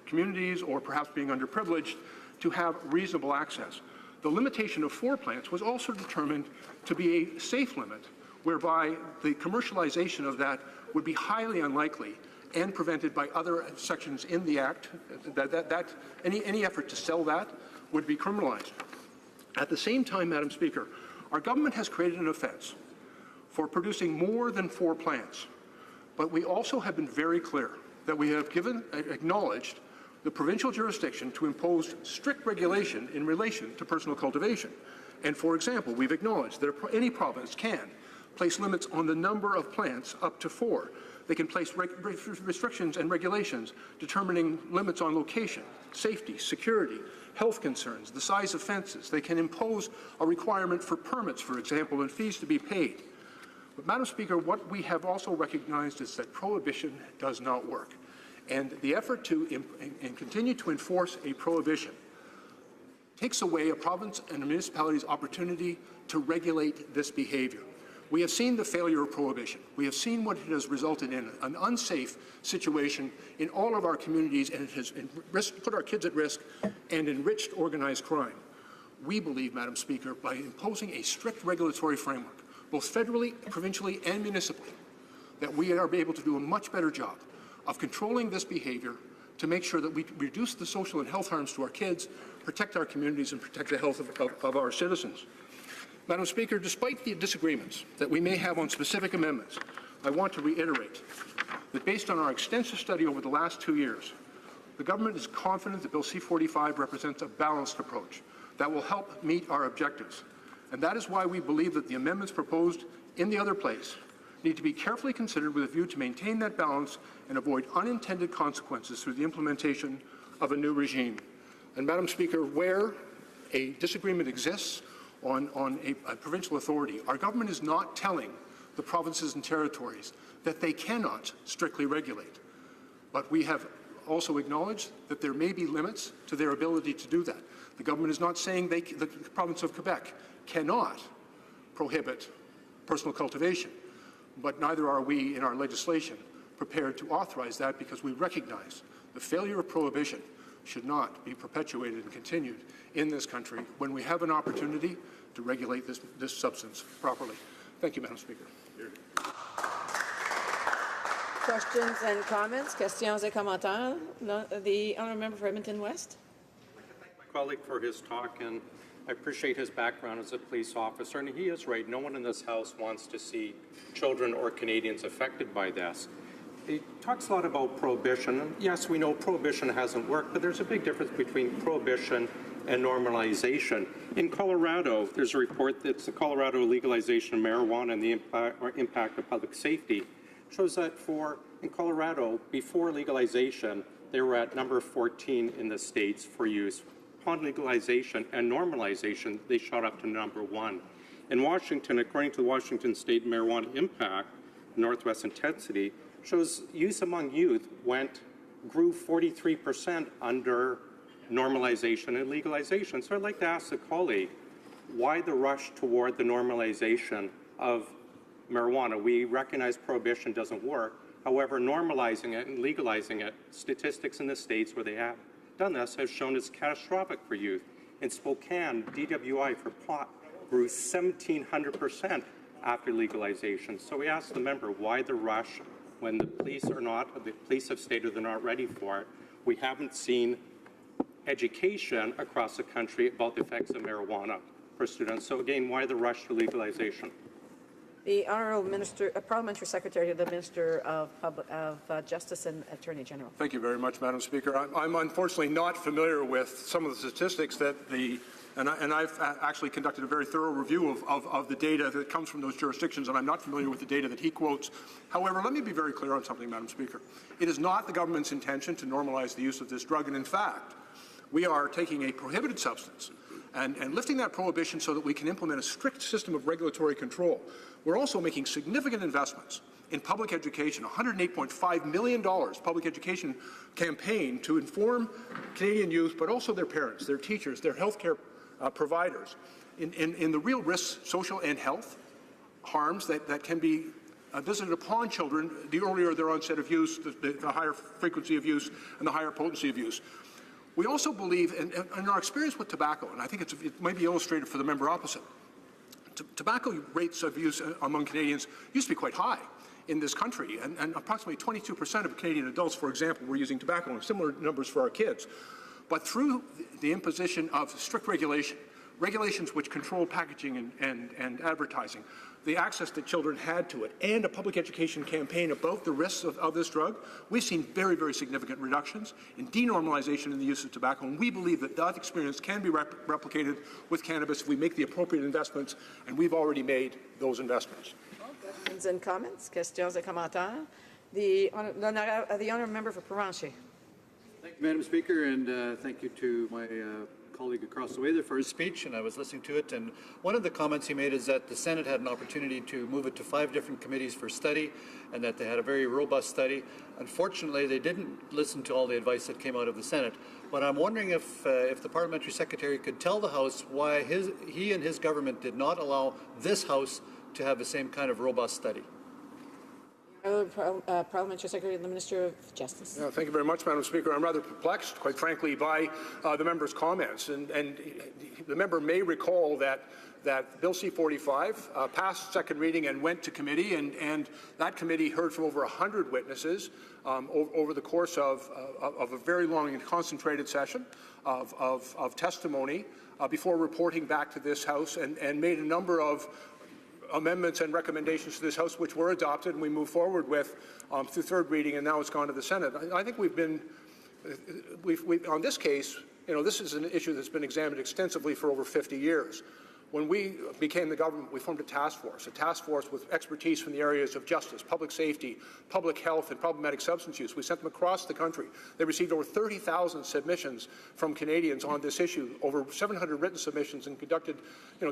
communities or perhaps being underprivileged to have reasonable access. The limitation of 4 plants was also determined to be a safe limit, whereby the commercialization of that would be highly unlikely and prevented by other sections in the Act, that any effort to sell that would be criminalized. At the same time, Madam Speaker, our government has created an offence for producing more than 4 plants, but we also have been very clear that we have acknowledged the provincial jurisdiction to impose strict regulation in relation to personal cultivation. And for example, we've acknowledged that any province can place limits on the number of plants up to 4. They can place restrictions and regulations determining limits on location, safety, security, health concerns, the size of fences. They can impose a requirement for permits, for example, and fees to be paid. But, Madam Speaker, what we have also recognized is that prohibition does not work. And the effort to continue to enforce a prohibition takes away a province and a municipality's opportunity to regulate this behavior. We have seen the failure of prohibition. We have seen what it has resulted in, an unsafe situation in all of our communities, and it has put our kids at risk and enriched organized crime. We believe, Madam Speaker, by imposing a strict regulatory framework, both federally, provincially, and municipally, that we are able to do a much better job of controlling this behavior to make sure that we reduce the social and health harms to our kids, protect our communities, and protect the health of our citizens. Madam Speaker, despite the disagreements that we may have on specific amendments, I want to reiterate that based on our extensive study over the last 2 years, the government is confident that Bill C-45 represents a balanced approach that will help meet our objectives. And that is why we believe that the amendments proposed in the other place need to be carefully considered with a view to maintain that balance and avoid unintended consequences through the implementation of a new regime. And Madam Speaker, where a disagreement exists on a provincial authority, our government is not telling the provinces and territories that they cannot strictly regulate. But we have also acknowledge that there may be limits to their ability to do that. The government is not saying the province of Quebec cannot prohibit personal cultivation, but neither are we in our legislation prepared to authorize that, because we recognize the failure of prohibition should not be perpetuated and continued in this country when we have an opportunity to regulate this substance properly. Thank you, Madam Speaker. Questions and comments? Questions et commentaires? The honourable member for Edmonton West. My colleague for his talk, and I appreciate his background as a police officer, and he is right. No one in this House wants to see children or Canadians affected by this. He talks a lot about prohibition, and yes, we know prohibition hasn't worked, but there's a big difference between prohibition and normalization. In Colorado, there's a report that's the Colorado legalization of marijuana and the impact of public safety. Shows that in Colorado, before legalization, they were at number 14 in the states for use. Upon legalization and normalization, they shot up to number 1. In Washington, according to the Washington State Marijuana Impact, Northwest Intensity, shows use among youth grew 43% under normalization and legalization. So I'd like to ask the colleague, why the rush toward the normalization of marijuana? We recognize prohibition doesn't work. However, normalizing it and legalizing it, statistics in the states where they have done this have shown it's catastrophic for youth. In Spokane, DWI for pot grew 1,700% after legalization. So we asked the member, why the rush when the police have stated they're not ready for it? We haven't seen education across the country about the effects of marijuana for students. So again, why the rush to legalization? The Honourable Minister, Parliamentary Secretary to the Minister of Justice and Attorney General. Thank you very much, Madam Speaker. I'm unfortunately not familiar with some of the statistics that and I've actually conducted a very thorough review of the data that comes from those jurisdictions, and I'm not familiar with the data that he quotes. However, let me be very clear on something, Madam Speaker. It is not the government's intention to normalize the use of this drug, and in fact, we are taking a prohibited substance and lifting that prohibition so that we can implement a strict system of regulatory control. We're also making significant investments in public education, $108.5 million public education campaign to inform Canadian youth, but also their parents, their teachers, their healthcare providers, in the real risks, social and health harms that can be visited upon children the earlier their onset of use, the higher frequency of use, and the higher potency of use. We also believe, in our experience with tobacco, and I think it might be illustrated for the member opposite, tobacco rates of use among Canadians used to be quite high in this country, and approximately 22% of Canadian adults, for example, were using tobacco, and similar numbers for our kids. But through the imposition of strict regulations which control packaging and advertising, the access that children had to it, and a public education campaign about the risks of this drug, we've seen very, very significant reductions in denormalization in the use of tobacco, and we believe that experience can be replicated with cannabis if we make the appropriate investments, and we've already made those investments. Questions and comments? Questions et commentaires? The honourable member for Provencher. Thank you, Madam Speaker, and thank you to my colleague across the way there for his speech, and I was listening to it, and one of the comments he made is that the Senate had an opportunity to move it to 5 different committees for study, and that they had a very robust study. Unfortunately, they didn't listen to all the advice that came out of the Senate, but I'm wondering if the Parliamentary Secretary could tell the House why he and his government did not allow this House to have the same kind of robust study. Parliamentary Secretary to the Minister of Justice. Yeah, thank you very much, Madam Speaker. I'm rather perplexed, quite frankly, by the member's comments. And the member may recall that Bill C-45 passed second reading and went to committee, and that committee heard from over 100 witnesses over the course of a very long and concentrated session of testimony before reporting back to this House, and made a number of amendments and recommendations to this House, which were adopted and we moved forward with through third reading, and now it's gone to the Senate. I think we've on this case, this is an issue that's been examined extensively for over 50 years. When we became the government, we formed a task force with expertise from the areas of justice, public safety, public health, and problematic substance use. We sent them across the country. They received over 30,000 submissions from Canadians on this issue, over 700 written submissions, and conducted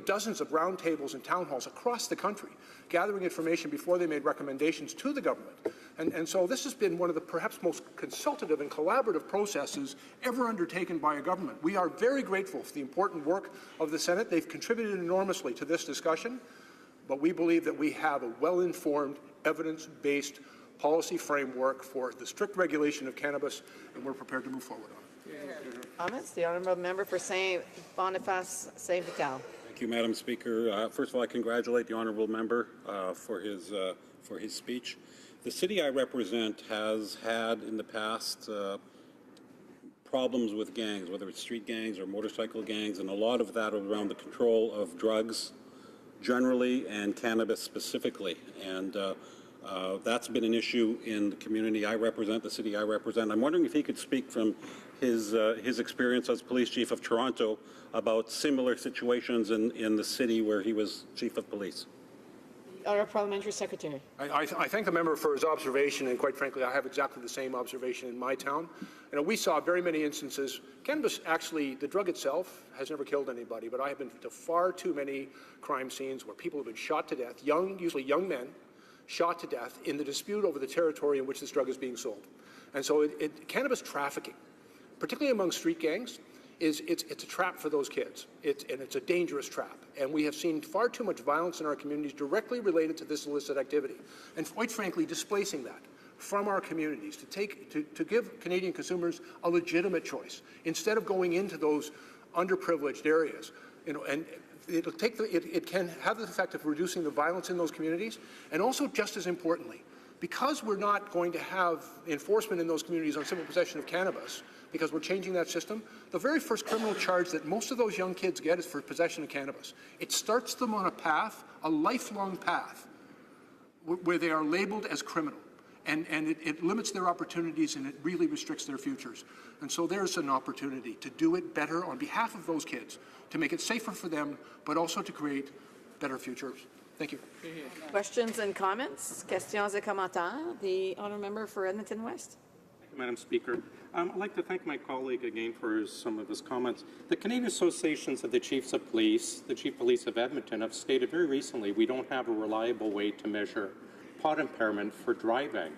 dozens of roundtables and town halls across the country, gathering information before they made recommendations to the government And so this has been one of the perhaps most consultative and collaborative processes ever undertaken by a government. We are very grateful for the important work of the Senate. They've contributed enormously to this discussion, but we believe that we have a well-informed, evidence-based policy framework for the strict regulation of cannabis, and we're prepared to move forward on it. Comments? The honourable member for St. Boniface, St. Vital. Thank you, Madam Speaker. First of all, I congratulate the honourable member for his speech. The city I represent has had in the past problems with gangs, whether it's street gangs or motorcycle gangs, and a lot of that around the control of drugs generally and cannabis specifically. And that's been an issue in the community I represent, the city I represent. I'm wondering if he could speak from his experience as police chief of Toronto about similar situations in the city where he was chief of police. Honourable Parliamentary Secretary. I thank the member for his observation, and quite frankly, I have exactly the same observation in my town. You know, we saw very many instances. Cannabis, actually, the drug itself has never killed anybody, but I have been to far too many crime scenes where people have been shot to death, usually young men, shot to death in the dispute over the territory in which this drug is being sold. And so cannabis trafficking, particularly among street gangs, it's a trap for those kids. And it's a dangerous trap. And we have seen far too much violence in our communities directly related to this illicit activity. And quite frankly, displacing that from our communities to give Canadian consumers a legitimate choice instead of going into those underprivileged areas. You know, and it can have the effect of reducing the violence in those communities, and also, just as importantly, because we're not going to have enforcement in those communities on simple possession of cannabis, because we're changing that system, the very first criminal charge that most of those young kids get is for possession of cannabis. It starts them on a path, a lifelong path, where they are labeled as criminal. And it limits their opportunities, and it really restricts their futures. And so there's an opportunity to do it better on behalf of those kids, to make it safer for them, but also to create better futures. Thank you. Questions and comments? Questions et commentaires? The honourable member for Edmonton West. Thank you, Madam Speaker. I'd like to thank my colleague again for some of his comments. The Canadian Associations of the Chiefs of Police, the Chief Police of Edmonton, have stated very recently we don't have a reliable way to measure pot impairment for driving.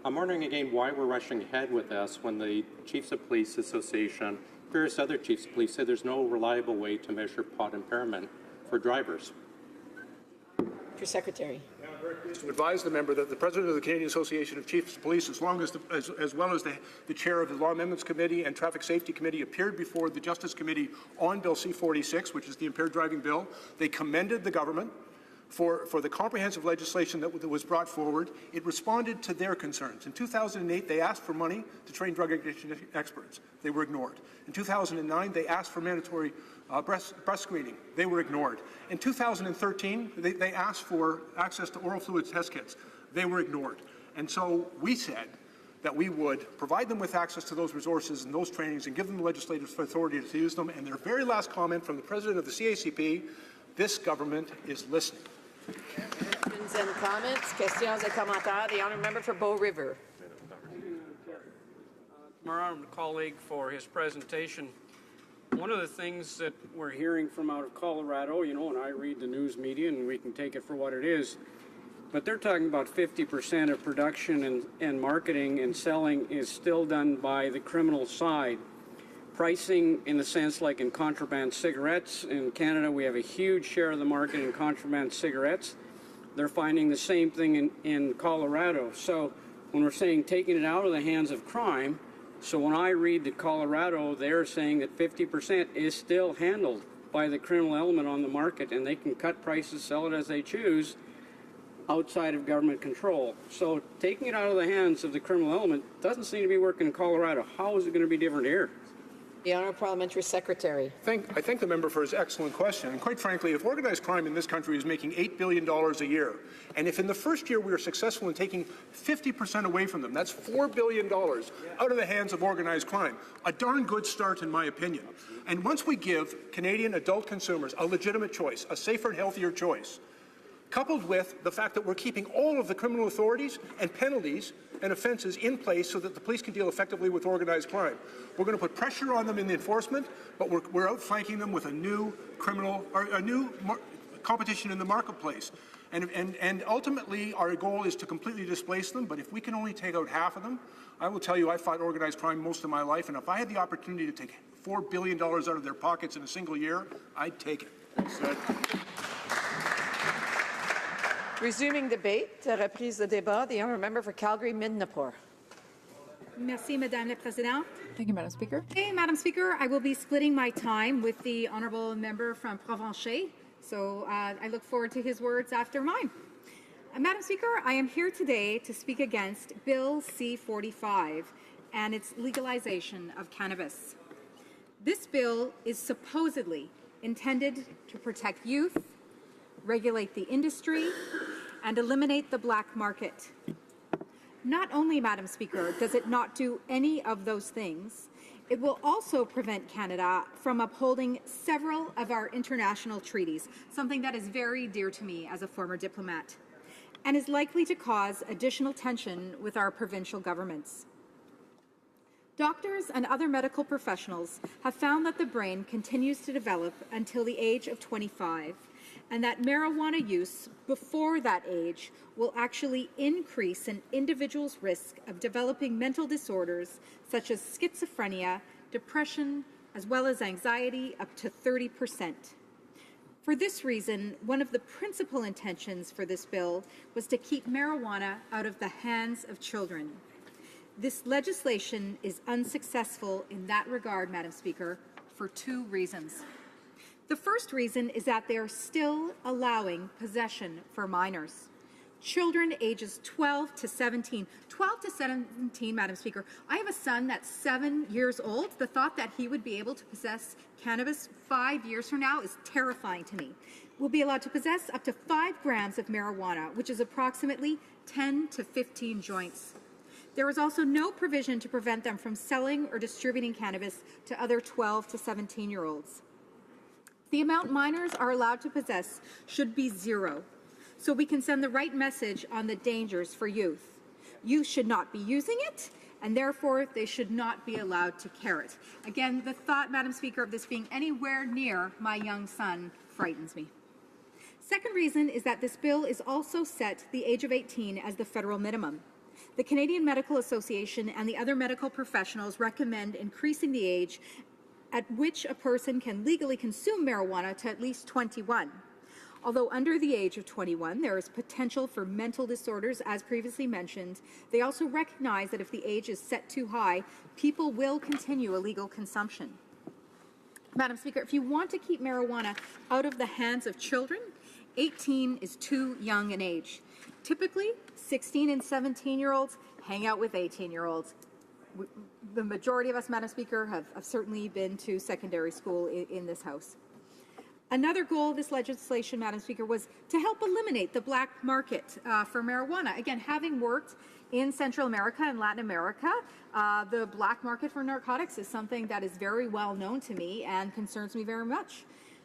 I'm wondering again why we're rushing ahead with this when the Chiefs of Police Association, various other Chiefs of Police, say there's no reliable way to measure pot impairment for drivers. Mr. Secretary. To advise the member that the President of the Canadian Association of Chiefs of Police, as well as the Chair of the Law Amendments Committee and Traffic Safety Committee, appeared before the Justice Committee on Bill C-46, which is the impaired driving bill. They commended the government for the comprehensive legislation that was brought forward. It responded to their concerns. In 2008, they asked for money to train drug addiction experts. They were ignored. In 2009, they asked for mandatory breast screening. They were ignored. In 2013, they asked for access to oral fluid test kits. They were ignored. And so we said that we would provide them with access to those resources and those trainings and give them the legislative authority to use them. And their very last comment from the President of the CACP, this government is listening. Questions and comments? Questions et commentaires? The honourable member for Bow River. My honourable colleague for his presentation. One of the things that we're hearing from out of Colorado, you know, and I read the news media and we can take it for what it is, but they're talking about 50% of production and marketing and selling is still done by the criminal side. Pricing in the sense like in contraband cigarettes. In Canada, we have a huge share of the market in contraband cigarettes. They're finding the same thing in Colorado. So when we're saying taking it out of the hands of crime, so when I read that Colorado, they're saying that 50% is still handled by the criminal element on the market, and they can cut prices, sell it as they choose, outside of government control. So taking it out of the hands of the criminal element doesn't seem to be working in Colorado. How is it going to be different here? The honourable Parliamentary Secretary. I thank the member for his excellent question. And quite frankly, if organized crime in this country is making $8 billion a year, and if in the first year we are successful in taking 50% away from them, that's $4 billion out of the hands of organized crime. A darn good start, in my opinion. And once we give Canadian adult consumers a legitimate choice, a safer and healthier choice, coupled with the fact that we're keeping all of the criminal authorities and penalties and offences in place so that the police can deal effectively with organized crime. We're going to put pressure on them in the enforcement, but we're outflanking them with a new competition in the marketplace. And ultimately, our goal is to completely displace them, but if we can only take out half of them, I will tell you, I fought organized crime most of my life, and if I had the opportunity to take $4 billion out of their pockets in a single year, I'd take it. Resuming debate, reprise de débat, the honourable member for Calgary-Midnapore. Merci, Madame la Présidente. Thank you, Madam Speaker. Hey, Madam Speaker, I will be splitting my time with the honourable member from Provencher, so I look forward to his words after mine. Madam Speaker, I am here today to speak against Bill C-45 and its legalization of cannabis. This bill is supposedly intended to protect youth, regulate the industry, and eliminate the black market. Not only, Madam Speaker, does it not do any of those things, it will also prevent Canada from upholding several of our international treaties, something that is very dear to me as a former diplomat, and is likely to cause additional tension with our provincial governments. Doctors and other medical professionals have found that the brain continues to develop until the age of 25, and that marijuana use before that age will actually increase an individual's risk of developing mental disorders such as schizophrenia, depression, as well as anxiety up to 30%. For this reason, one of the principal intentions for this bill was to keep marijuana out of the hands of children. This legislation is unsuccessful in that regard, Madam Speaker, for two reasons. The first reason is that they are still allowing possession for minors. Children ages 12 to 17. 12 to 17, Madam Speaker. I have a son that's 7 years old. The thought that he would be able to possess cannabis 5 years from now is terrifying to me. We'll be allowed to possess up to 5 grams of marijuana, which is approximately 10 to 15 joints. There is also no provision to prevent them from selling or distributing cannabis to other 12 to 17-year-olds. The amount minors are allowed to possess should be 0, so we can send the right message on the dangers for youth. Youth should not be using it, and therefore they should not be allowed to carry it. Again, the thought, Madam Speaker, of this being anywhere near my young son frightens me. Second reason is that this bill is also set the age of 18 as the federal minimum. The Canadian Medical Association and the other medical professionals recommend increasing the age at which a person can legally consume marijuana to at least 21. Although under the age of 21, there is potential for mental disorders, as previously mentioned, they also recognize that if the age is set too high, people will continue illegal consumption. Madam Speaker, if you want to keep marijuana out of the hands of children, 18 is too young an age. Typically, 16 and 17-year-olds hang out with 18-year-olds. The majority of us, Madam Speaker, have certainly been to secondary school in this House. Another goal of this legislation, Madam Speaker, was to help eliminate the black market for marijuana. Again, having worked in Central America and Latin America, the black market for narcotics is something that is very well known to me and concerns me very much.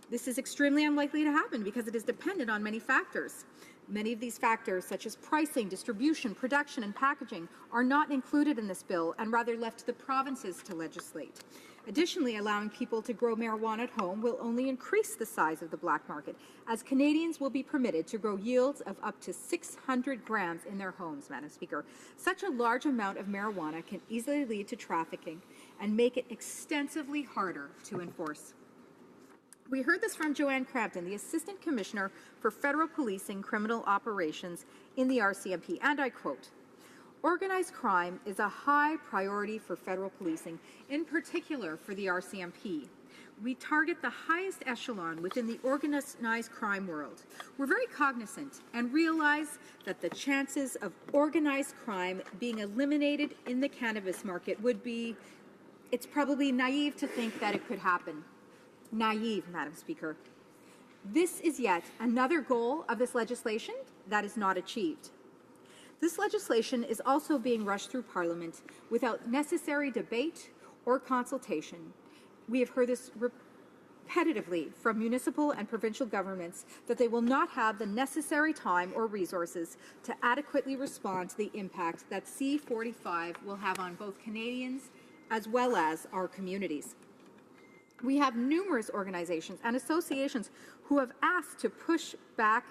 This is extremely unlikely to happen because it is dependent on many factors. Many of these factors, such as pricing, distribution, production, and packaging, are not included in this bill and rather left to the provinces to legislate. Additionally, allowing people to grow marijuana at home will only increase the size of the black market, as Canadians will be permitted to grow yields of up to 600 grams in their homes, Madam Speaker. Such a large amount of marijuana can easily lead to trafficking and make it extensively harder to enforce. We heard this from Joanne Crampton, the Assistant Commissioner for Federal Policing Criminal Operations in the RCMP, and I quote, "Organized crime is a high priority for federal policing, in particular for the RCMP. We target the highest echelon within the organized crime world. We're very cognizant and realize that the chances of organized crime being eliminated in the cannabis market would be, it's probably naive to think that it could happen." Naive, Madam Speaker. This is yet another goal of this legislation that is not achieved. This legislation is also being rushed through Parliament without necessary debate or consultation. We have heard this repetitively from municipal and provincial governments that they will not have the necessary time or resources to adequately respond to the impact that C-45 will have on both Canadians as well as our communities. We have numerous organizations and associations who have asked to push back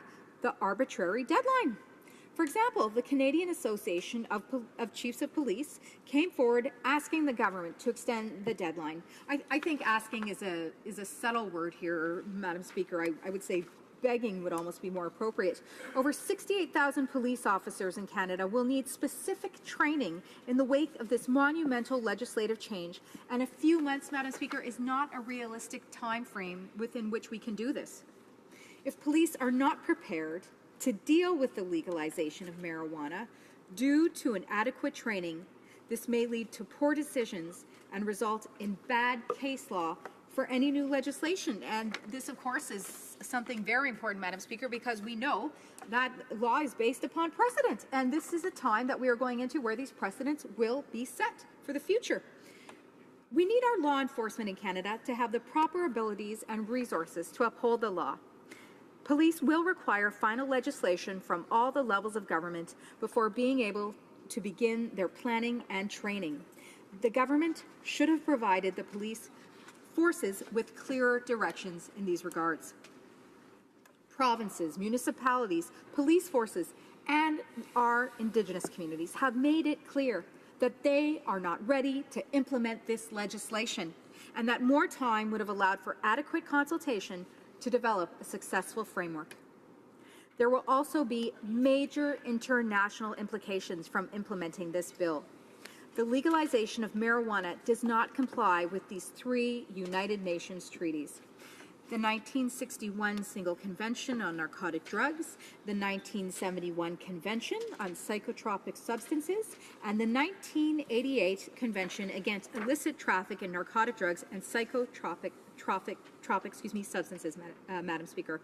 the arbitrary deadline. For example, the Canadian Association of Chiefs of Police came forward asking the government to extend the deadline. I think asking is a subtle word here, Madam Speaker. I would say begging would almost be more appropriate. Over 68,000 police officers in Canada will need specific training in the wake of this monumental legislative change, and a few months, Madam Speaker, is not a realistic time frame within which we can do this. If police are not prepared to deal with the legalization of marijuana due to inadequate training, this may lead to poor decisions and result in bad case law for any new legislation. And this, of course, is something very important, Madam Speaker, because we know that law is based upon precedent. And this is a time that we are going into where these precedents will be set for the future. We need our law enforcement in Canada to have the proper abilities and resources to uphold the law. Police will require final legislation from all the levels of government before being able to begin their planning and training. The government should have provided the police forces with clearer directions in these regards. Provinces, municipalities, police forces, and our Indigenous communities have made it clear that they are not ready to implement this legislation, and that more time would have allowed for adequate consultation to develop a successful framework. There will also be major international implications from implementing this bill. The legalization of marijuana does not comply with these 3 United Nations treaties: the 1961 Single Convention on Narcotic Drugs, the 1971 Convention on Psychotropic Substances, and the 1988 Convention Against Illicit Traffic in Narcotic Drugs and Psychotropic substances, Madam Speaker.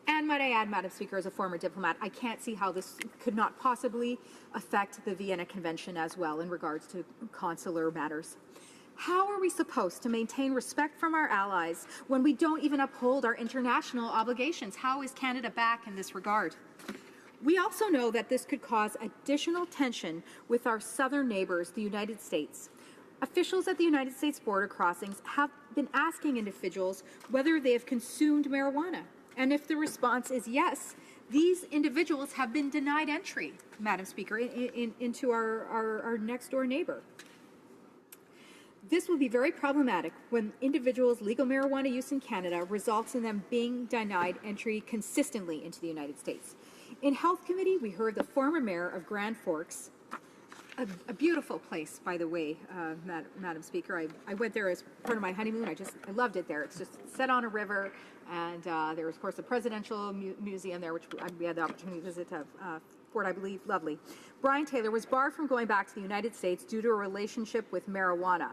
And might I add, Madam Speaker, as a former diplomat, I can't see how this could not possibly affect the Vienna Convention as well in regards to consular matters. How are we supposed to maintain respect from our allies when we don't even uphold our international obligations? How is Canada back in this regard? We also know that this could cause additional tension with our southern neighbors, the United States. Officials at the United States border crossings have been asking individuals whether they have consumed marijuana. And if the response is yes, these individuals have been denied entry, Madam Speaker, into our next door neighbor. This will be very problematic when individuals' legal marijuana use in Canada results in them being denied entry consistently into the United States. In Health Committee, we heard the former mayor of Grand Forks, a beautiful place, by the way, Madam Speaker. I went there as part of my honeymoon. I loved it there. It's just set on a river, and there was, of course, a presidential museum there, which we had the opportunity to visit. Fort, I believe, lovely. Brian Taylor was barred from going back to the United States due to a relationship with marijuana.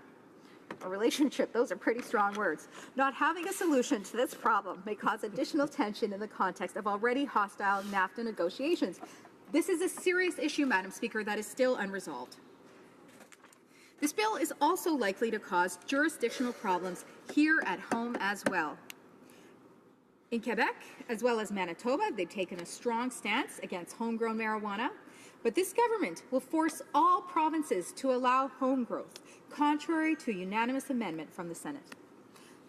A relationship, those are pretty strong words. Not having a solution to this problem may cause additional tension in the context of already hostile NAFTA negotiations. This is a serious issue, Madam Speaker, that is still unresolved. This bill is also likely to cause jurisdictional problems here at home as well. In Quebec, as well as Manitoba, they've taken a strong stance against homegrown marijuana, but this government will force all provinces to allow home growth, contrary to a unanimous amendment from the Senate.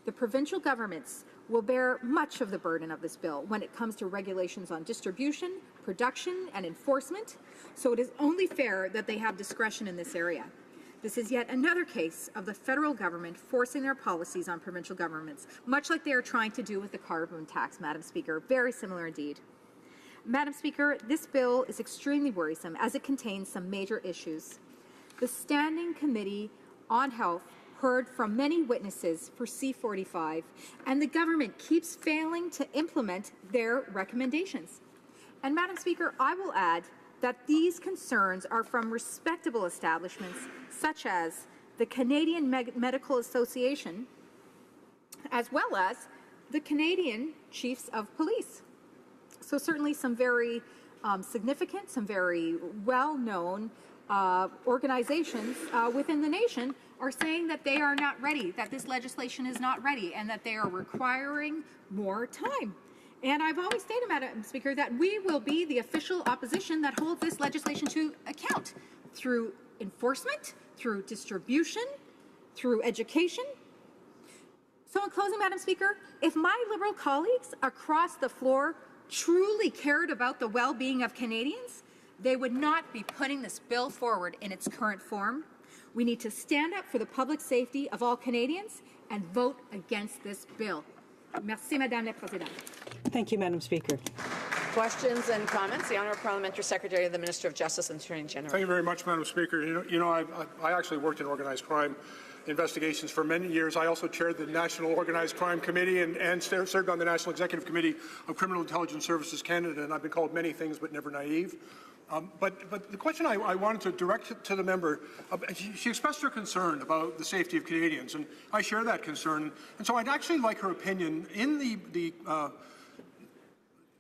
The provincial governments will bear much of the burden of this bill when it comes to regulations on distribution, production, and enforcement, so it is only fair that they have discretion in this area. This is yet another case of the federal government forcing their policies on provincial governments, much like they are trying to do with the carbon tax, Madam Speaker. Very similar indeed. Madam Speaker, this bill is extremely worrisome as it contains some major issues. The Standing Committee on Health heard from many witnesses for C-45, and the government keeps failing to implement their recommendations. And Madam Speaker, I will add that these concerns are from respectable establishments such as the Canadian Medical Association, as well as the Canadian Chiefs of Police. So certainly some very significant, some very well-known organizations within the nation are saying that they are not ready, that this legislation is not ready, and that they are requiring more time. And I've always stated, Madam Speaker, that we will be the official opposition that holds this legislation to account through enforcement, through distribution, through education. So in closing, Madam Speaker, if my Liberal colleagues across the floor truly cared about the well-being of Canadians, they would not be putting this bill forward in its current form. We need to stand up for the public safety of all Canadians and vote against this bill. Merci, Madame la Présidente. Thank you, Madam Speaker. Questions and comments? The Honourable Parliamentary Secretary of the Minister of Justice and Attorney General. Thank you very much, Madam Speaker. I actually worked in organized crime investigations for many years. I also chaired the National Organized Crime Committee and served on the National Executive Committee of Criminal Intelligence Services Canada, and I've been called many things but never naive. But the question I wanted to direct to the member, she expressed her concern about the safety of Canadians, and I share that concern. And so I'd actually like her opinion in the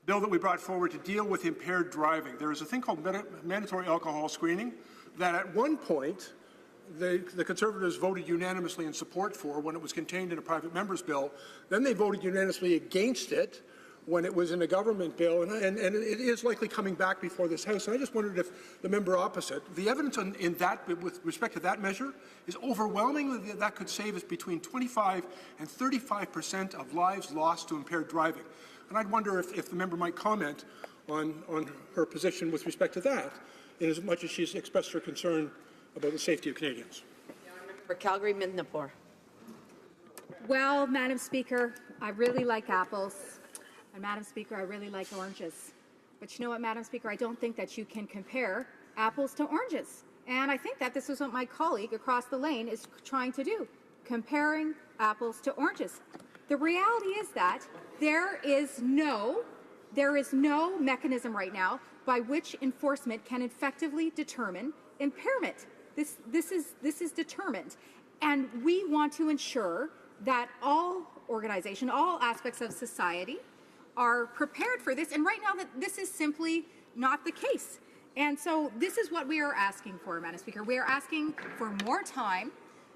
bill that we brought forward to deal with impaired driving. There is a thing called mandatory alcohol screening that at one point the Conservatives voted unanimously in support for when it was contained in a private member's bill. Then they voted unanimously against it when it was in a government bill, and it is likely coming back before this House. And I just wondered if the member opposite, the evidence in that, with respect to that measure, is overwhelming that could save us between 25 and 35% of lives lost to impaired driving. And I'd wonder if the member might comment on her position with respect to that, in as much as she's expressed her concern about the safety of Canadians. For Calgary, Midnapore. Well, Madam Speaker, I really like apples. And Madam Speaker, I really like oranges. But you know what, Madam Speaker, I don't think that you can compare apples to oranges. And I think that this is what my colleague across the lane is trying to do, comparing apples to oranges. The reality is that there is no mechanism right now by which enforcement can effectively determine impairment. This is determined. And we want to ensure that all organizations, all aspects of society are prepared for this. And right now, that this is simply not the case. And so this is what we are asking for, Madam Speaker. We are asking for more time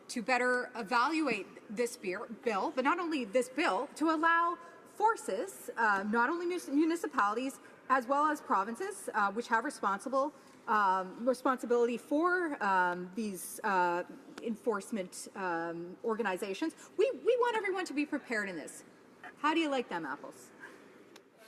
to better evaluate this bill, but not only this bill, to allow forces, not only municipalities as well as provinces, which have responsibility for these enforcement organizations. We want everyone to be prepared in this. How do you like them apples?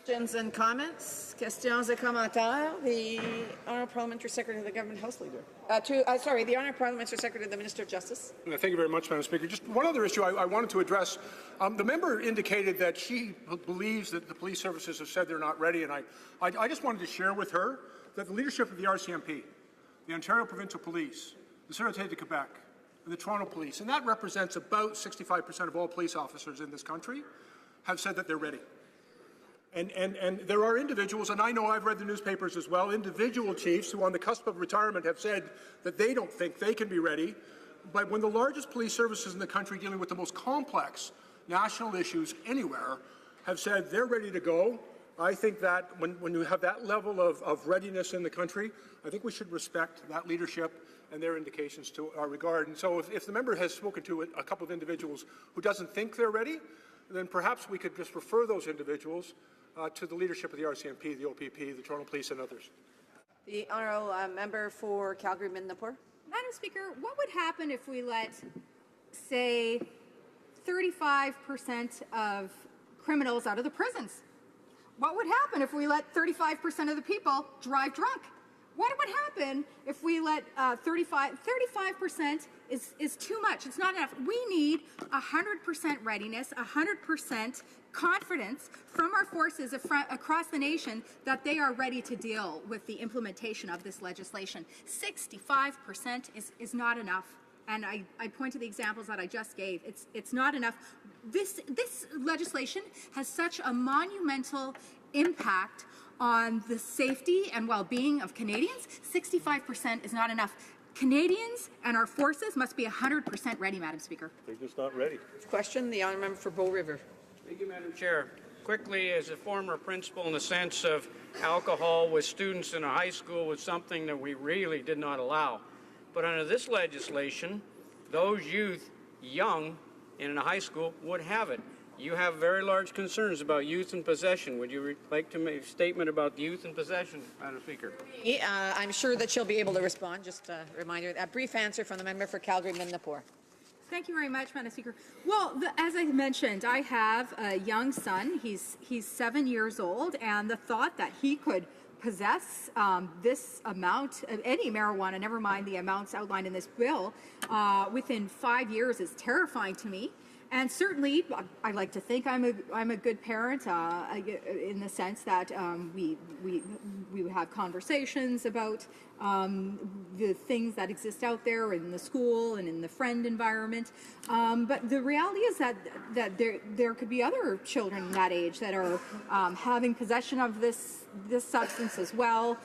Questions and comments? Questions et commentaires? The Honourable Parliamentary Secretary of the Government House Leader. The Honourable Parliamentary Secretary of the Minister of Justice. Thank you very much, Madam Speaker. Just one other issue I wanted to address. The member indicated that she believes that the police services have said they're not ready, and I just wanted to share with her that the leadership of the RCMP, the Ontario Provincial Police, the Sûreté de Quebec, and the Toronto Police, and that represents about 65% of all police officers in this country, have said that they're ready. And there are individuals, and I know I've read the newspapers as well, individual chiefs who on the cusp of retirement have said that they don't think they can be ready. But when the largest police services in the country dealing with the most complex national issues anywhere have said they're ready to go, I think that when you have that level of readiness in the country, I think we should respect that leadership and their indications to our regard. And so if the member has spoken to a couple of individuals who doesn't think they're ready, then perhaps we could just refer those individuals to the leadership of the RCMP, the OPP, the Toronto Police, and others. The Honourable Member for Calgary, Midnapore. Madam Speaker, what would happen if we let, say, 35% of criminals out of the prisons? What would happen if we let 35% of the people drive drunk? What would happen if we let 35% is too much? It's not enough. We need 100% readiness, 100% confidence from our forces across the nation that they are ready to deal with the implementation of this legislation. 65% is not enough. And I point to the examples that I just gave. It's not enough. This legislation has such a monumental impact on the safety and well-being of Canadians. 65% is not enough. Canadians and our forces must be 100% ready, Madam Speaker. They're just not ready. Question, the Honourable Member for Bow River. Thank you, Madam Chair. Quickly, as a former principal, in the sense of alcohol with students in a high school was something that we really did not allow. But under this legislation, those youth young in a high school would have it. You have very large concerns about youth and possession. Would you like to make a statement about youth and possession, Madam Speaker? I'm sure that she'll be able to respond. Just a reminder, a brief answer from the member for Calgary, Midnapore. Thank you very much, Madam Speaker. Well, as I mentioned, I have a young son. He's 7 years old, and the thought that he could possess this amount of any marijuana, never mind the amounts outlined in this bill, within 5 years is terrifying to me. And certainly, I like to think I'm a good parent in the sense that we have conversations about the things that exist out there in the school and in the friend environment. But the reality is that there could be other children that age that are having possession of this substance as well.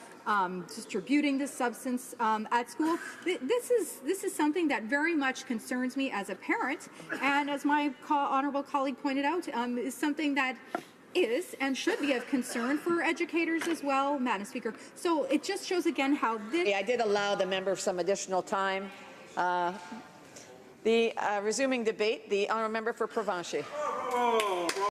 Distributing this substance at school. This is something that very much concerns me as a parent, and as my honourable colleague pointed out, is something that is and should be of concern for educators as well, Madam Speaker. So it just shows again how this... I did allow the member some additional time. Resuming debate, the honourable member for Provencher.